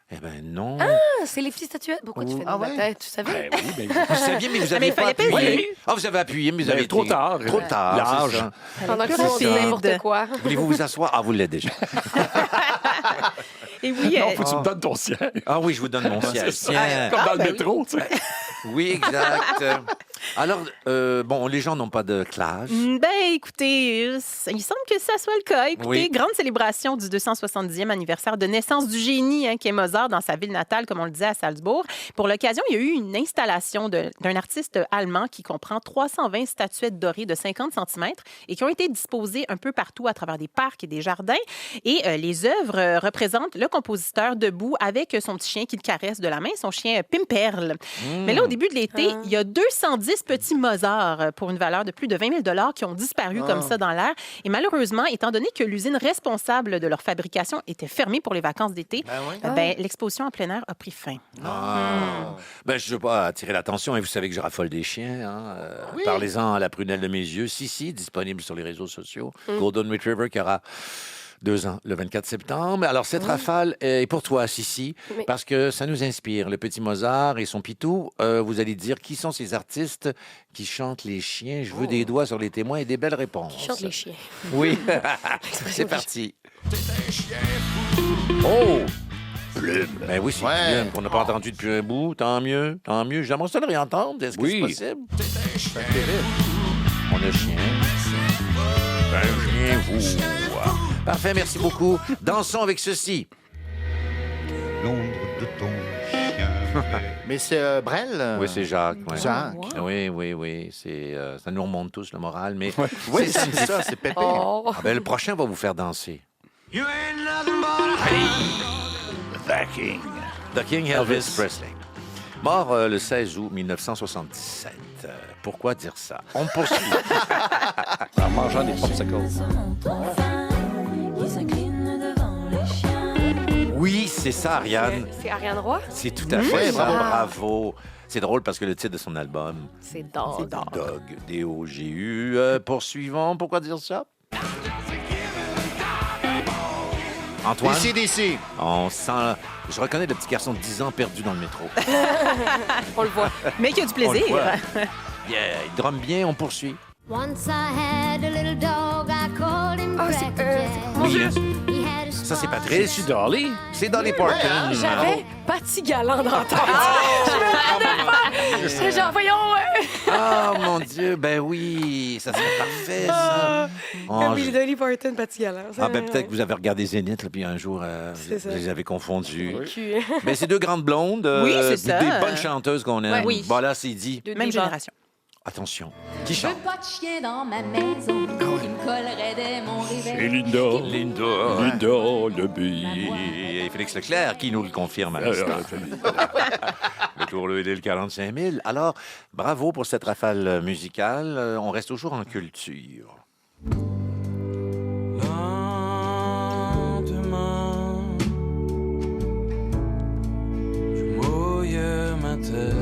Eh bien, non.
C'est les petites statuettes. Pourquoi tu fais dans ma tête? Tu savais?
Vous saviez, mais vous n'avez pas appuyé. Vous avez appuyé, mais vous avez
trop tard.
Trop tard.
Large.
Pendant que tu fais n'importe quoi.
Voulez-vous vous asseoir? vous l'êtes déjà.
Et oui,
non, faut que tu me donnes ton siège.
Oui, je vous donne mon siège.
Comme dans le métro, tu sais.
Oui, exact. Alors, les gens n'ont pas de clash.
Écoutez, il semble que ça soit le cas. Écoutez, grande célébration du 270e anniversaire de naissance du génie qui est Mozart dans sa ville natale, comme on le disait, à Salzbourg. Pour l'occasion, il y a eu une installation d'un artiste allemand qui comprend 320 statuettes dorées de 50 cm et qui ont été disposées un peu partout à travers des parcs et des jardins. Et les œuvres représentent le compositeur debout avec son petit chien qui le caresse de la main, son chien Pimperl. Mais là, au début de l'été, il y a 210 petits Mozart pour une valeur de plus de 20 000 qui ont disparu comme ça dans l'air. Et malheureusement, étant donné que l'usine responsable de leur fabrication était fermée pour les vacances d'été, l'exposition en plein air a pris fin.
Je ne veux pas attirer l'attention, mais vous savez que je raffole des chiens. Parlez-en à la prunelle de mes yeux. Si, disponible sur les réseaux sociaux. Golden Retriever qui aura 2 ans, le 24 septembre. Alors, cette rafale est pour toi, Sissi, parce que ça nous inspire. Le petit Mozart et son pitou, vous allez dire qui sont ces artistes qui chantent les chiens. Je veux des doigts sur les témoins et des belles réponses.
Qui chantent les chiens.
Oui. C'est parti. Oh! Plume. Ben oui, c'est Plume qu'on n'a pas entendu depuis un bout. Tant mieux, tant mieux. J'aimerais ça le réentendre. Est-ce que c'est possible? C'est terrible. On a chien. Ben, chien, vous. Parfait, merci beaucoup. Dansons avec ceci.
L'ombre de ton chien.
Mais c'est Brel?
Oui, c'est Jacques. Ouais.
Jacques.
Oui. Ça nous remonte tous le moral, mais...
Oui, c'est ça, c'est pépé.
Oh.
Ah ben, le prochain va vous faire danser.
You ain't nothing but a
The King. The King Elvis Presley. Mort le 16 août 1977. Pourquoi dire ça? On poursuit.
En mangeant des popsicles.
Oui, c'est ça, Ariane.
C'est Ariane Roy?
C'est tout à fait ça. Bravo. C'est drôle parce que le titre de son album...
C'est Dog.
Dog. D-O-G-U. Poursuivons. Pourquoi dire ça? Antoine?
DC.
On sent... Je reconnais le petit garçon de 10 ans perdu dans le métro.
On le voit.
Mais qui a du plaisir.
Yeah, il drumme bien, on poursuit.
Once I had a little dog, I called him
Mon Dieu.
Ça, c'est Patrice.
C'est Dolly.
C'est Dolly Parton.
J'avais Patty Galant dans la tête. Je me rappelle pas. J'étais genre, voyons.
Ah, mon Dieu, ben oui, ça serait parfait, ça.
Oui, Dolly Parton, Patty Galant.
Ben peut-être que vous avez regardé Zénith, là, puis un jour, vous les avez confondus. Mais c'est deux grandes blondes.
Oui, c'est ça.
Des bonnes chanteuses qu'on aime.
Oui.
Voilà, c'est dit.
Même génération.
Attention. Qui
Je veux
chante?
pas de chien dans ma maison qui me collerait dès mon réveil.
Linda, le billet. Et Félix Leclerc qui nous le confirme à l'instant. Le tour le 45 000. Alors, bravo pour cette rafale musicale. On reste toujours en culture.
Lentement, je mouille ma tête.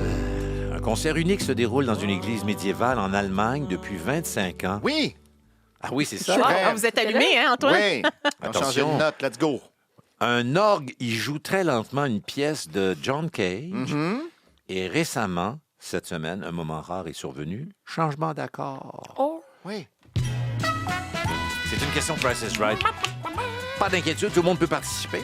Un concert unique se déroule dans une église médiévale en Allemagne depuis 25 ans.
Oui.
Ah oui, c'est ça.
Vous êtes allumé, hein, Antoine?
Oui. On change de
Attention.
note. Let's go.
Un orgue y joue très lentement une pièce de John Cage. Et récemment, cette semaine, un moment rare est survenu. Changement d'accord.
Oh.
Oui.
C'est une question Price is Right. Pas d'inquiétude, tout le monde peut participer.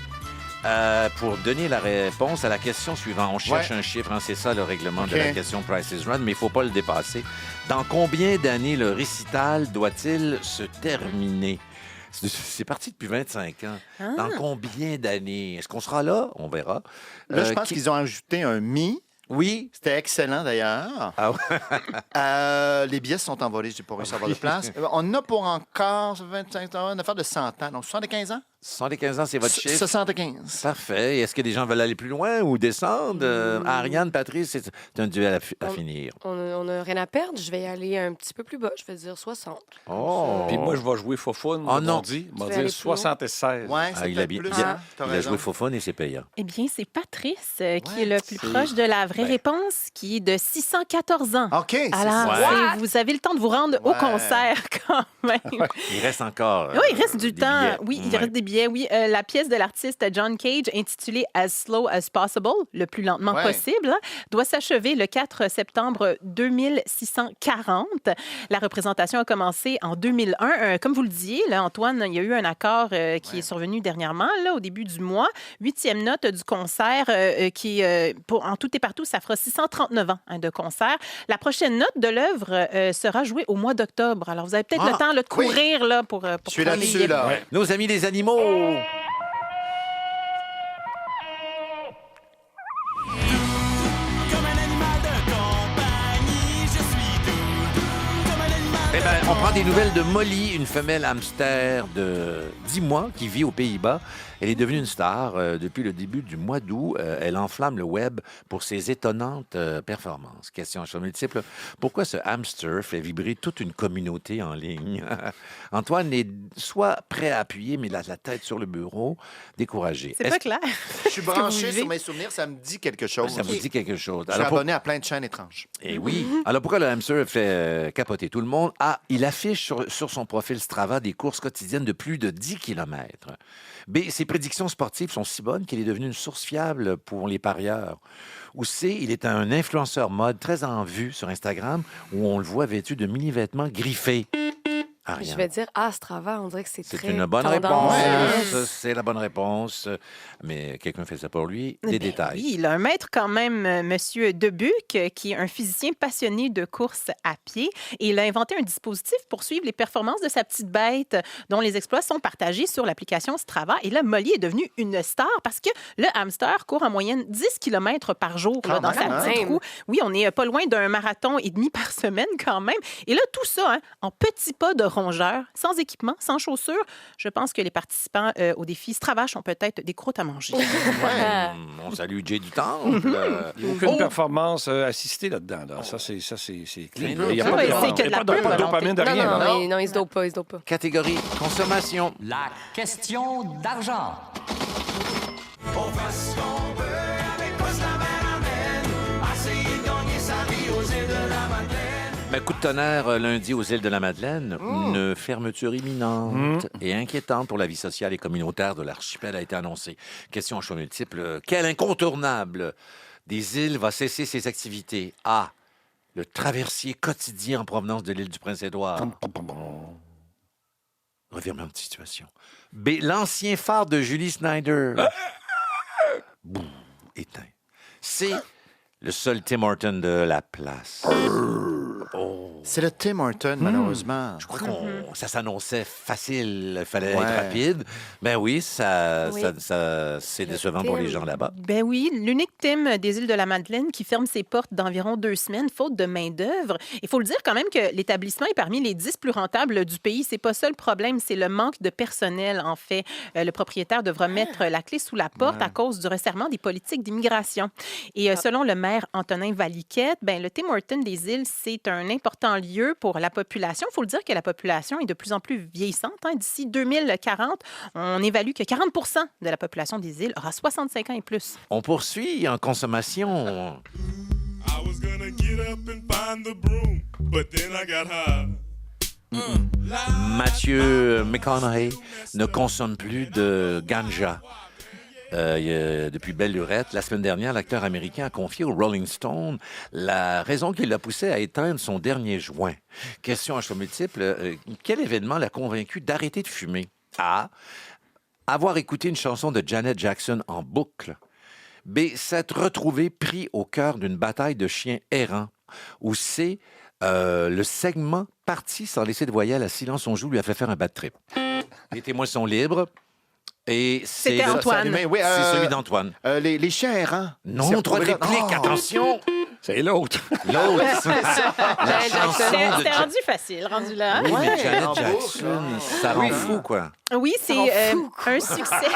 Pour donner la réponse à la question suivante, on cherche un chiffre, hein, c'est ça le règlement de la question Price is Right, mais il ne faut pas le dépasser. Dans combien d'années le récital doit-il se terminer? C'est parti depuis 25 ans. Dans combien d'années? Est-ce qu'on sera là? On verra.
Là, je pense qu'ils ont ajouté un mi.
Oui.
C'était excellent, d'ailleurs.
Ah ouais.
Les billets sont envolés. Je n'ai pas réussi à avoir de place. On a pour encore 25 ans, une affaire de 100 ans. Donc, 75 ans?
75 ans, c'est votre chiffre?
75.
Parfait. Est-ce que des gens veulent aller plus loin ou descendre? Ariane, Patrice, c'est un duel à finir.
On n'a rien à perdre. Je vais y aller un petit peu plus bas. Je vais dire 60.
Oh!
Puis moi, je vais jouer Fofone.
Oh non.
Je vais
aller
dire
plus haut.
76.
Ouais, c'est
Il a
plus,
bien-
hein? T'as
il a
raison.
joué Fofone et c'est payant.
Eh bien, c'est Patrice qui est le plus proche de la vraie réponse, qui est de 614 ans.
OK, c'est
Alors,
ça.
vous avez le temps de vous rendre au concert quand même.
Il reste encore.
Oui, il reste du
des
temps.
billets.
Oui, il reste des billets. Oui, la pièce de l'artiste John Cage, intitulée As Slow as Possible, le plus lentement possible, hein, doit s'achever le 4 septembre 2640. La représentation a commencé en 2001. Comme vous le disiez, là, Antoine, il y a eu un accord qui est survenu dernièrement, là, au début du mois. 8e note du concert qui, en tout et partout, ça fera 639 ans de concert. La prochaine note de l'œuvre sera jouée au mois d'octobre. Alors, vous avez peut-être le temps là, de courir là, pour
Je suis
prendre les
là-dessus,
billets.
là.
Nos amis les animaux.
Comme un animal de compagnie, je suis doudou. Comme un animal
Eh ben, on prend des nouvelles de Molly, une femelle hamster de 10 mois qui vit aux Pays-Bas. Elle est devenue une star depuis le début du mois d'août. Elle enflamme le web pour ses étonnantes performances. Question à choix multiple. Pourquoi ce hamster fait vibrer toute une communauté en ligne? Antoine est soit prêt à appuyer, mais la tête sur le bureau, découragé.
C'est pas clair.
Je suis
Ce que vous
branché
vivez.
sur mes souvenirs, ça me dit quelque chose.
Ça vous dit quelque chose.
Je suis abonné à plein de chaînes étranges.
Et oui. Alors, pourquoi le hamster fait capoter tout le monde? Ah, il a affiche sur son profil Strava des courses quotidiennes de plus de 10 km. B, ses prédictions sportives sont si bonnes qu'il est devenu une source fiable pour les parieurs. Ou C, il est un influenceur mode très en vue sur Instagram où on le voit vêtu de mini-vêtements griffés.
Je vais dire Strava, on dirait que c'est très
C'est une bonne
tendance.
réponse. C'est la bonne réponse. Mais quelqu'un fait ça pour lui. Des détails.
Oui, il a un maître quand même, M. Debuc, qui est un physicien passionné de course à pied. Et il a inventé un dispositif pour suivre les performances de sa petite bête, dont les exploits sont partagés sur l'application Strava. Et là, Molly est devenue une star parce que le hamster court en moyenne 10 km par jour là, dans sa petite roue. Oui, on n'est pas loin d'un marathon et demi par semaine quand même. Et là, tout ça en petits pas de rongeur, sans équipement, sans chaussures. Je pense que les participants au défi Strava ont peut-être des croûtes à manger.
On salue Jay du Temple.
Il n'y a aucune performance assistée là-dedans. Là. Ça, c'est clean.
Il
n'y a pas de dopamine de rien.
Non, il se dope pas,
Catégorie consommation.
La question d'argent.
On fait ce qu'on peut avec quoi la mer amène. Essayer de gagner sa vie aux îles de la Madeleine.
Coup de tonnerre lundi aux îles de la Madeleine. Une fermeture imminente et inquiétante pour la vie sociale et communautaire de l'archipel a été annoncée. Question en choix multiple. Quel incontournable des îles va cesser ses activités? A. Le traversier quotidien en provenance de l'île du Prince-Édouard. Revirement de situation. B. L'ancien phare de Julie Snyder. Éteint. C. Le seul Tim Horton de la place.
C'est le Tim Horton, malheureusement.
Je crois que ça s'annonçait facile, il fallait être rapide. Ben oui, c'est décevant pour les gens là-bas.
Ben oui, l'unique Tim des îles de la Madeleine qui ferme ses portes d'environ 2 semaines, faute de main-d'œuvre. Il faut le dire quand même que l'établissement est parmi les 10 plus rentables du pays. C'est pas ça le problème, c'est le manque de personnel, en fait. Le propriétaire devra mettre la clé sous la porte à cause du resserrement des politiques d'immigration. Et selon le maire Antonin Valiquette, le Tim Horton des îles, c'est un important lieu pour la population. Il faut le dire que la population est de plus en plus vieillissante. D'ici 2040, on évalue que 40 de la population des îles aura 65 ans et plus.
On poursuit en consommation. Matthew McConaughey ne consomme plus de ganja. Depuis belle lurette, la semaine dernière, l'acteur américain a confié au Rolling Stone la raison qui l'a poussé à éteindre son dernier joint. Question à choix multiple. Quel événement l'a convaincu d'arrêter de fumer? A. Avoir écouté une chanson de Janet Jackson en boucle. B. S'être retrouvé pris au cœur d'une bataille de chiens errants. Ou C. Le segment Parti sans laisser de voyelle à Silence on joue lui a fait faire un bad trip. Les témoins sont libres. Et
c'était Antoine.
C'est celui d'Antoine.
Les chiens errants.
Non, 3 répliques, attention.
C'est l'autre.
C'était rendu facile, rendu là.
Oui, mais Janet Jackson, ça rend fou, quoi.
Oui, c'est un succès.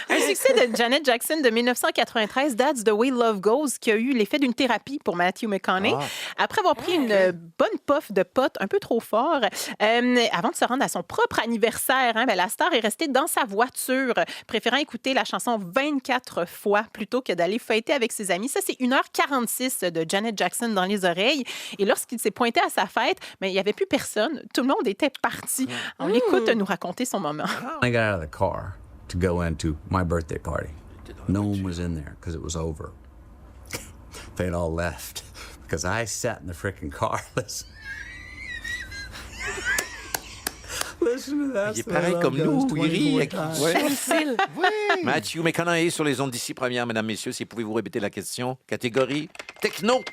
Un succès de Janet Jackson de 1993, That's the Way Love Goes, qui a eu l'effet d'une thérapie pour Matthew McConaughey. Après avoir pris une bonne puff de pot un peu trop fort, avant de se rendre à son propre anniversaire, la star est restée dans sa voiture, préférant écouter la chanson 24 fois plutôt que d'aller fêter avec ses amis. Ça, c'est 1h46 de Janet Jackson dans les oreilles. Et lorsqu'il s'est pointé à sa fête, il n'y avait plus personne. Tout le monde était parti. On l'écoute nous raconter son moment.
I got out of the car to go into my birthday party. No one was in there because it was over. They'd all left because I sat in the freaking car. Listen to that.
Il est pareil comme nous, il rit.
Facile.
Matthew McConaughey sur les ondes d'ici première, mesdames, messieurs. Si pouvez-vous répéter la question? Catégorie techno.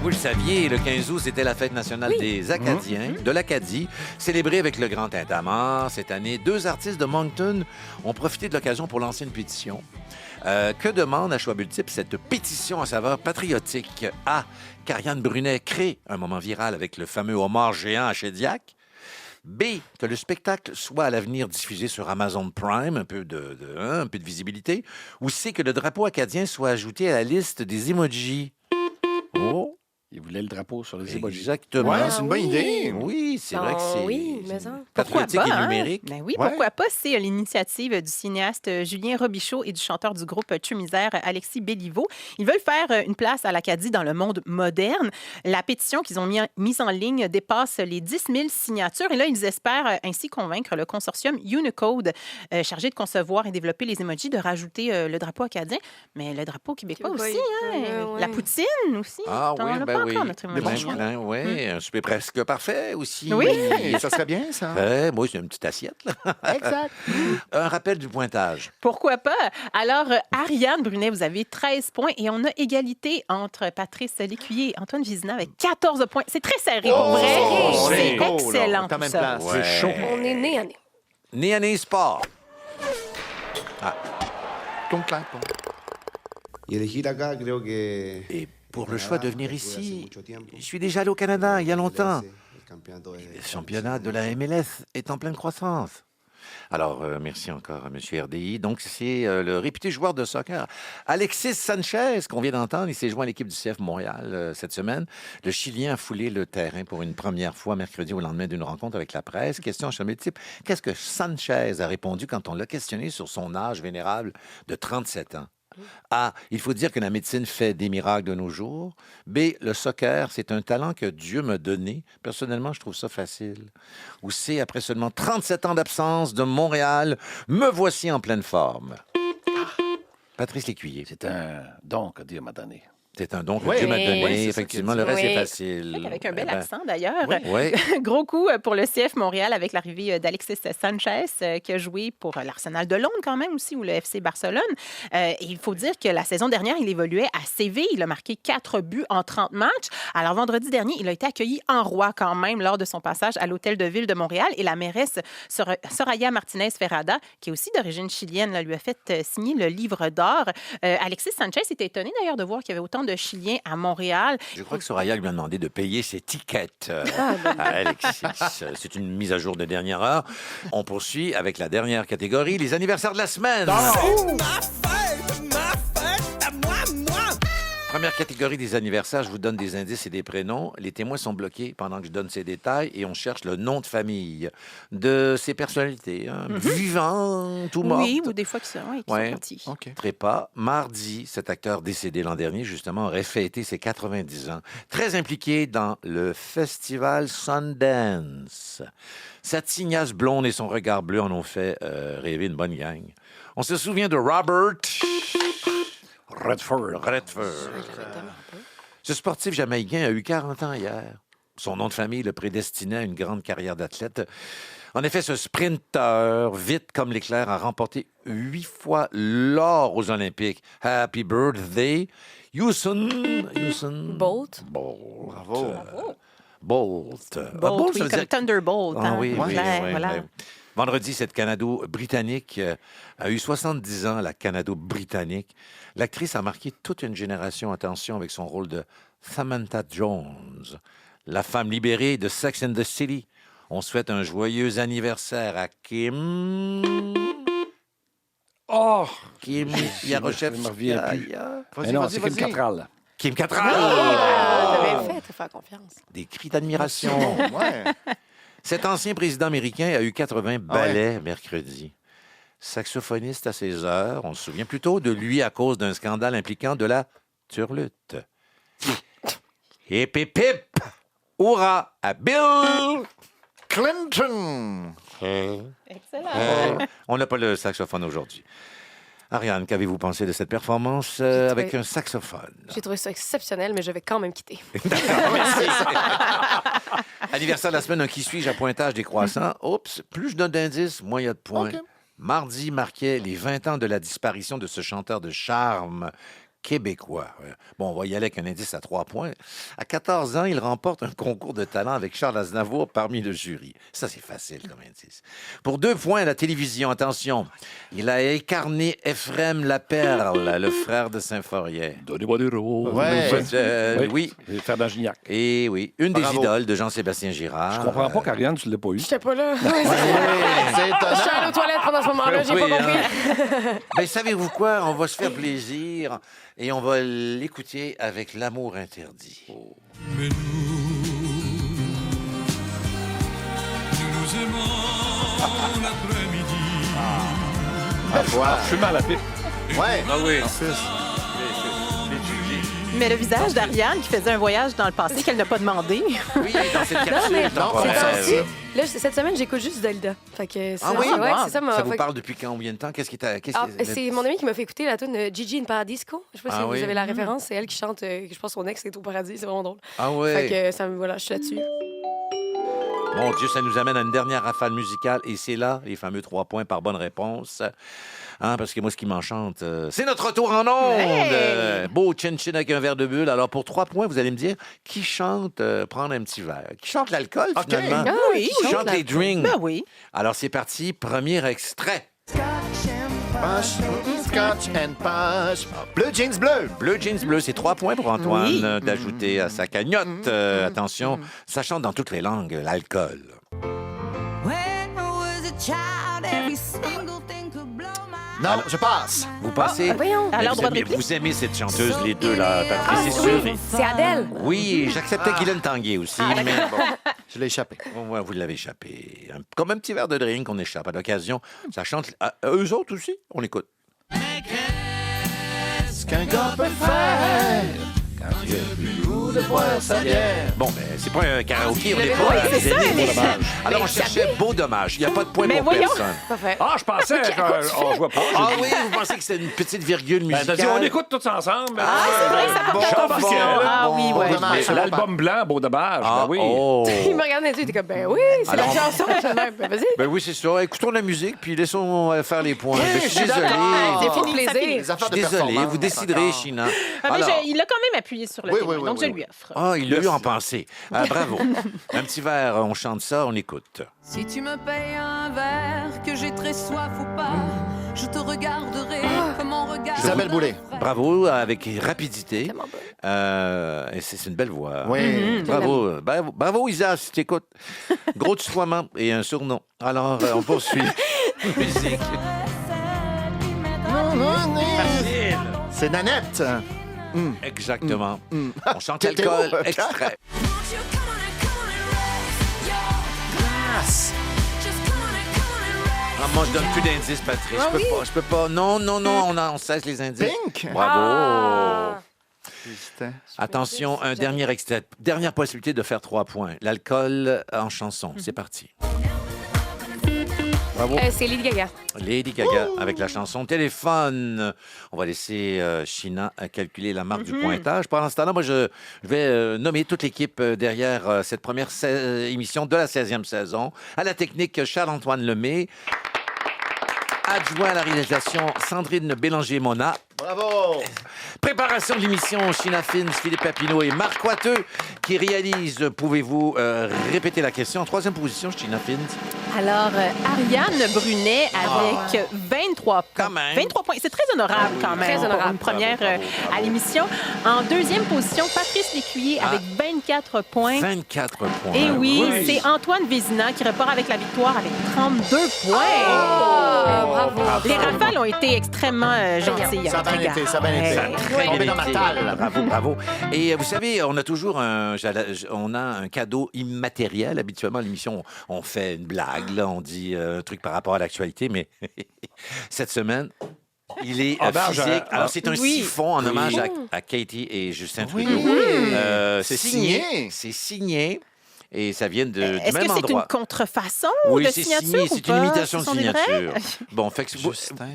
Vous le saviez, le 15 août, c'était la fête nationale des Acadiens, de l'Acadie, célébrée avec le Grand Tintamarre. Cette année, 2 artistes de Moncton ont profité de l'occasion pour lancer une pétition. Que demande à choix multiple cette pétition à saveur patriotique? A. qu'Ariane Brunet crée un moment viral avec le fameux homard géant à Shediac. B. Que le spectacle soit à l'avenir diffusé sur Amazon Prime, un peu de visibilité. Ou C. Que le drapeau acadien soit ajouté à la liste des emojis. Oh!
Il voulait le drapeau sur les emojis.
Exactement.
Ouais, c'est une bonne idée.
Oui, c'est vrai que c'est
Oui, mais ça.
patriotique et numérique.
Ben oui, pourquoi pas? C'est l'initiative du cinéaste Julien Robichaud et du chanteur du groupe Tumisère, Alexis Béliveau. Ils veulent faire une place à l'Acadie dans le monde moderne. La pétition qu'ils ont mise en ligne dépasse les 10 000 signatures. Et là, ils espèrent ainsi convaincre le consortium Unicode, chargé de concevoir et développer les emojis, de rajouter le drapeau acadien, mais le drapeau québécois aussi. Hein? La poutine aussi.
Ah oui, ben oui.
Les bons choix.
Oui, un souper presque parfait aussi.
Oui.
Ça serait bien, ça.
Moi, c'est une petite assiette. Là.
Exact.
Un rappel du pointage.
Pourquoi pas? Alors, Ariane Brunet, vous avez 13 points et on a égalité entre Patrice Lécuyer et Antoine Vizina avec 14 points. C'est très serré, pour vrai. C'est excellent, tout ça.
C'est chaud.
On est né à nez.
Né à nez sport. Et pour le choix de venir ici, je suis déjà allé au Canada il y a longtemps. Le championnat de la MLS est en pleine croissance. Alors, merci encore à M. RDI. Donc, c'est le réputé joueur de soccer, Alexis Sanchez, qu'on vient d'entendre. Il s'est joint à l'équipe du CF Montréal cette semaine. Le Chilien a foulé le terrain pour une première fois mercredi au lendemain d'une rencontre avec la presse. Question à type. Qu'est-ce que Sanchez a répondu quand on l'a questionné sur son âge vénérable de 37 ans? A, il faut dire que la médecine fait des miracles de nos jours. B, le soccer, c'est un talent que Dieu m'a donné. Personnellement, je trouve ça facile. Ou C, après seulement 37 ans d'absence de Montréal, me voici en pleine forme. Patrice Lécuyer.
C'est un don que Dieu m'a donné.
C'est un don que Dieu m'a donné. Effectivement, le reste est facile.
Avec un bel accent, d'ailleurs.
Oui.
Gros coup pour le CF Montréal avec l'arrivée d'Alexis Sanchez, qui a joué pour l'Arsenal de Londres quand même aussi, ou le FC Barcelone. Et il faut dire que la saison dernière, il évoluait à Séville. Il a marqué 4 buts en 30 matchs. Alors, vendredi dernier, il a été accueilli en roi quand même lors de son passage à l'Hôtel de Ville de Montréal. Et la mairesse Soraya Martinez-Ferrada, qui est aussi d'origine chilienne, lui a fait signer le livre d'or. Alexis Sanchez était étonné d'ailleurs de voir qu'il y avait autant de Chiliens à Montréal.
Je crois que Soraya lui a demandé de payer ses tickets à Alexis. C'est une mise à jour de dernière heure. On poursuit avec la dernière catégorie, les anniversaires de la semaine.
C'est ma fête à moi.
Première catégorie des anniversaires, je vous donne des indices et des prénoms. Les témoins sont bloqués pendant que je donne ces détails et on cherche le nom de famille de ces personnalités, vivantes ou mortes.
Oui, ou des fois qui sont partis.
Okay. Trépas, mardi, cet acteur décédé l'an dernier, justement, aurait fêté ses 90 ans. Très impliqué dans le festival Sundance. Sa tignasse blonde et son regard bleu en ont fait rêver une bonne gang. On se souvient de Robert Redford. Ce sportif jamaïcain a eu 40 ans hier. Son nom de famille le prédestinait à une grande carrière d'athlète. En effet, ce sprinteur, vite comme l'éclair, a remporté 8 fois l'or aux Olympiques. Happy birthday, Usain
Bolt.
Bravo.
Bolt, oui, comme Thunderbolt.
Ah, oui,
voilà.
Oui. Vendredi, cette Canado-Britannique a eu 70 ans, la Canado-Britannique. L'actrice a marqué toute une génération, attention, avec son rôle de Samantha Jones, la femme libérée de Sex and the City. On souhaite un joyeux anniversaire à Kim... Kim Yarochef.
Je me reviens plus. Non, c'est Kim Cattrall.
Kim Cattrall!
T'avais fait, te faire confiance.
Des cris d'admiration.
Ouais.
Cet ancien président américain a eu 80 ballets mercredi. Saxophoniste à ses heures, on se souvient plutôt de lui à cause d'un scandale impliquant de la turlute. Hip, hip, hip! Hurrah à Bill
Clinton!
Excellent.
On n'a pas le saxophone aujourd'hui. Ariane, qu'avez-vous pensé de cette performance avec un saxophone?
J'ai trouvé ça exceptionnel, mais je vais quand même quitter.
Anniversaire de la semaine, un qui suis-je à pointage décroissant. Oups, plus je donne d'indices, moins il y a de points. Okay. Mardi marquait les 20 ans de la disparition de ce chanteur de charme québécois. Bon, on va y aller avec un indice à 3 points. À 14 ans, il remporte un concours de talent avec Charles Aznavour parmi le jury. Ça, c'est facile comme indice. Pour 2 points à la télévision, attention, il a incarné Ephrem Laperle, le frère de Saint-Forien.
Donnez-moi des rôles.
Oui.
Fernand Gignac.
Et oui, une des idoles de Jean-Sébastien Girard.
Je comprends pas qu'Ariane, tu l'as pas eu.
J'étais pas là.
C'est étonnant.
Je suis allée aux toilettes pendant ce moment-là, j'ai pas compris.
Ben, savez-vous quoi? On va se faire plaisir et on va l'écouter avec L'amour interdit.
Mais nous aimons l'après-midi.
Je suis mal à la pipe.
Ouais.
Ah oui.
Mais le visage d'Ariane qui faisait un voyage dans le passé qu'elle n'a pas demandé.
Oui, dans cette capsule.
Là, cette semaine, j'écoute juste Dalida. Fait que
Ah oui?
ouais, c'est ça.
Ça vous parle depuis combien de temps? Qu'est-ce qui t'a...
C'est mon ami qui m'a fait écouter la tune Gigi in Paradisco. Je sais pas si vous avez la référence. C'est elle qui chante, je pense, son ex est au paradis. C'est vraiment drôle.
Ah ouais.
Fait que voilà, je suis là-dessus.
Mon Dieu, ça nous amène à une dernière rafale musicale. Et c'est là, les fameux 3 points par bonne réponse. Parce que moi, ce qui m'enchante, c'est notre retour en ondes.
Hey!
Beau chin-chin avec un verre de bulle. Alors, pour 3 points, vous allez me dire, qui chante prendre un petit verre? Qui chante l'alcool, finalement?
Ah oui,
Qui chante les drinks?
Ben oui.
Alors, c'est parti. Premier extrait.
Scotch and punch. Bleu jeans bleu.
Bleu jeans bleu, c'est 3 points pour Antoine d'ajouter à sa cagnotte. Attention, ça chante dans toutes les langues, l'alcool.
Non, je passe.
Vous passez?
Voyons.
Alors, droit de
Mais
réplique.
vous aimez cette chanteuse, les deux, là, Patrice, c'est sûr.
C'est Adèle.
Oui, j'acceptais Guylaine Tanguay aussi, mais bon.
Je l'ai échappé.
Ouais, vous l'avez échappé. Comme un petit verre de drink qu'on échappe à l'occasion. Ça chante. Eux autres aussi, on écoute.
Qu'est-ce qu'un gars peut faire quand il a plus le goût de boire sa bière?
Bon, ben, c'est pas un karaoké, on n'est pas à des aînés, beau dommage. Alors, on cherchait beau dommage. Il n'y a pas de point pour personne.
Ah, je pensais qu'on jouait pas.
Ah oui, vous pensez que c'était une petite virgule
Ben, t'as
musicale?
dit, on écoute tous ensemble.
Ah, c'est vrai, ça porte
Chant
pas
partiel.
Ah oui, ouais.
L'album blanc, Beau dommage. Ben oui.
Il me regardait et il était comme, ben oui, c'est la chanson. Ben vas-y.
Ben oui, c'est ça. Écoutons la musique, puis laissons faire les points.
Oui,
Je suis
je suis
désolé.
d'accord.
C'est fini,
Ça
plaisir.
finit.
Les affaires
Je suis
de
désolé.
performance,
Vous déciderez,
d'accord.
China.
Ah, mais
Alors,
il a quand même appuyé sur le
Oui,
témoin,
oui,
donc
oui,
je
oui.
lui offre.
Ah, il l'a eu en pensée. Bravo. Un petit verre, on chante ça, on écoute.
Si tu me payes un verre, que j'ai très soif ou pas, je te regarderai comme on regarde.
Isabelle Boulay.
Bravo, avec rapidité. Et c'est une belle voix.
Oui.
Bravo. Bravo, Isa, si tu écoutes. Gros tutoiement et un surnom. Alors, on poursuit. Musique. Facile.
C'est Nanette.
Exactement. On chante
T'es
alcool,
où?
extrait. Ah, moi, je donne plus d'indices, Patrice. Je peux pas. Non, on cesse les indices.
Pink.
Bravo. Attention, un dernier extrait. Dernière possibilité de faire 3 points. L'alcool en chanson. C'est parti. Bravo.
C'est Lady Gaga.
Lady Gaga avec la chanson Téléphone. On va laisser China calculer la marque du pointage. Pendant ce temps-là, moi, je vais nommer toute l'équipe derrière cette première émission de la 16e saison. À la technique, Charles-Antoine Lemay. Adjoint à la réalisation, Sandrine Bélanger-Mona.
Bravo!
Préparation de l'émission, China Fins, Philippe Papineau et Marc Coiteux qui réalisent. Pouvez-vous répéter la question? En 3e position, China Fins.
Alors, Ariane Brunet avec 23 points.
Quand même.
23 points. C'est très honorable quand même.
Très honorable.
Pour une première à l'émission. En 2e position, Patrice Lécuyer avec 24 points.
24 points.
Et oui, c'est Antoine Vézina qui repart avec la victoire avec 32 points.
Bravo.
Les rafales ont été extrêmement gentilles.
Ça a bien été, ça a bien été. Tombé dans ma talle.
Bravo, bravo. Et vous savez, on a toujours on a un cadeau immatériel. Habituellement, à l'émission, on fait une blague, là, on dit un truc par rapport à l'actualité, mais cette semaine, il est physique. Alors, c'est un siphon en hommage à Katie et Justin Trudeau.
C'est signé.
C'est signé. Et ça vient du même endroit.
Est-ce que c'est une contrefaçon
oui,
de
c'est
signature
signé.
ou
C'est une
pas?
imitation de
Ce sont des vrais?
signature. Bon, fait que
Justin,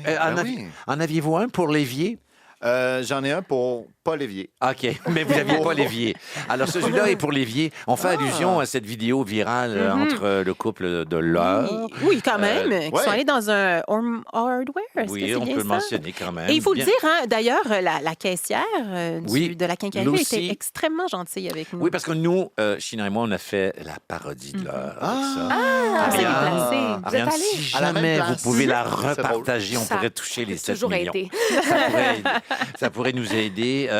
en aviez-vous un pour l'évier?
J'en ai un pour Paul Lévier.
OK, mais vous n'aviez pas l'évier. Alors, celui-là est pour l'évier. On fait allusion à cette vidéo virale entre le couple de l'heure.
Oui, quand même. Qui sont allés dans un hardware.
Oui, on peut le mentionner quand même.
Et il faut le dire, hein, d'ailleurs, la caissière de la quincaillerie était extrêmement gentille avec nous.
Oui, parce que nous, China et moi, on a fait la parodie de l'heure.
Ariane,
si jamais vous pouvez la repartager, on pourrait toucher les 7 millions.
Été.
Ça pourrait nous aider.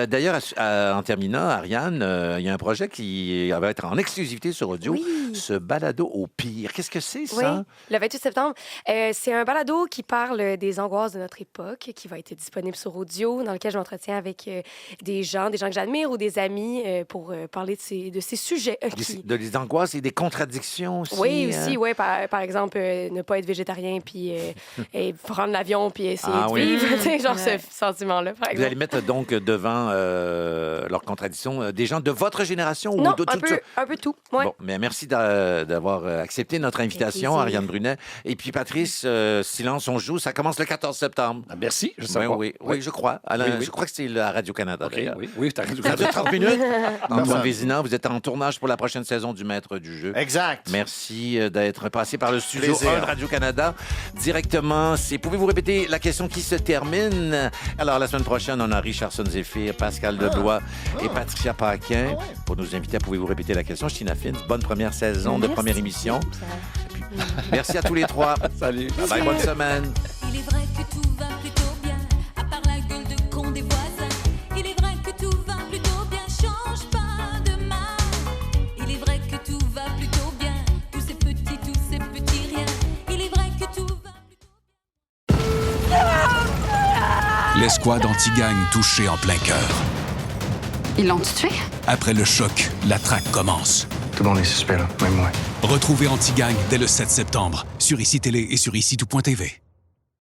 D'ailleurs, en terminant, Ariane, il y a un projet qui va être en exclusivité sur audio, ce balado au pire. Qu'est-ce que c'est, ça?
Oui, le 28 septembre. C'est un balado qui parle des angoisses de notre époque, qui va être disponible sur audio, dans lequel je m'entretiens avec des gens que j'admire ou des amis pour parler de ces sujets.
Des angoisses et des contradictions aussi.
Oui, aussi, oui. Par exemple, ne pas être végétarien, puis et prendre l'avion, puis essayer de vivre. Genre ce sentiment-là, par exemple.
Vous allez mettre donc devant leurs contradictions des gens de votre génération?
Non,
ou
un peu tout. Ouais.
Bon, mais merci d'avoir accepté notre invitation, Ariane Brunet. Et puis, Patrice, Silence, on joue, ça commence le 14 septembre.
Ah, merci, je sais pas.
Oui, je crois. Alain, je crois que c'est à Radio-Canada.
Okay, oui, c'est à Radio-Canada.
Ça dure 30 minutes. Antoine Vézina, vous êtes en tournage pour la prochaine saison du Maître du jeu.
Exact.
Merci d'être passé par le studio 1 de Radio-Canada. Directement, pouvez-vous répéter la question qui se termine? Alors, la semaine prochaine, on a Richardson Zéphyr, Pascal Deblois et Patricia Paquin. Pour nous inviter, pouvez-vous répéter la question? China Fins, bonne première saison de première émission. Puis, merci à tous les trois.
Salut.
Bye, bonne semaine.
Il est vrai que tout va plutôt bien, à part la gueule de con des voisins. Il est vrai que tout va plutôt bien, change pas de mal. Il est vrai que tout va plutôt bien, tous ces petits riens. Il est vrai que tout va plutôt bien.
L'escouade anti-gang touchée en plein cœur.
Ils l'ont tué?
Après le choc, la traque commence.
Tout le monde est suspect, là, même moi.
Retrouvez Anti-Gang dès le 7 septembre sur ICI Télé et sur ICI-Tout.tv.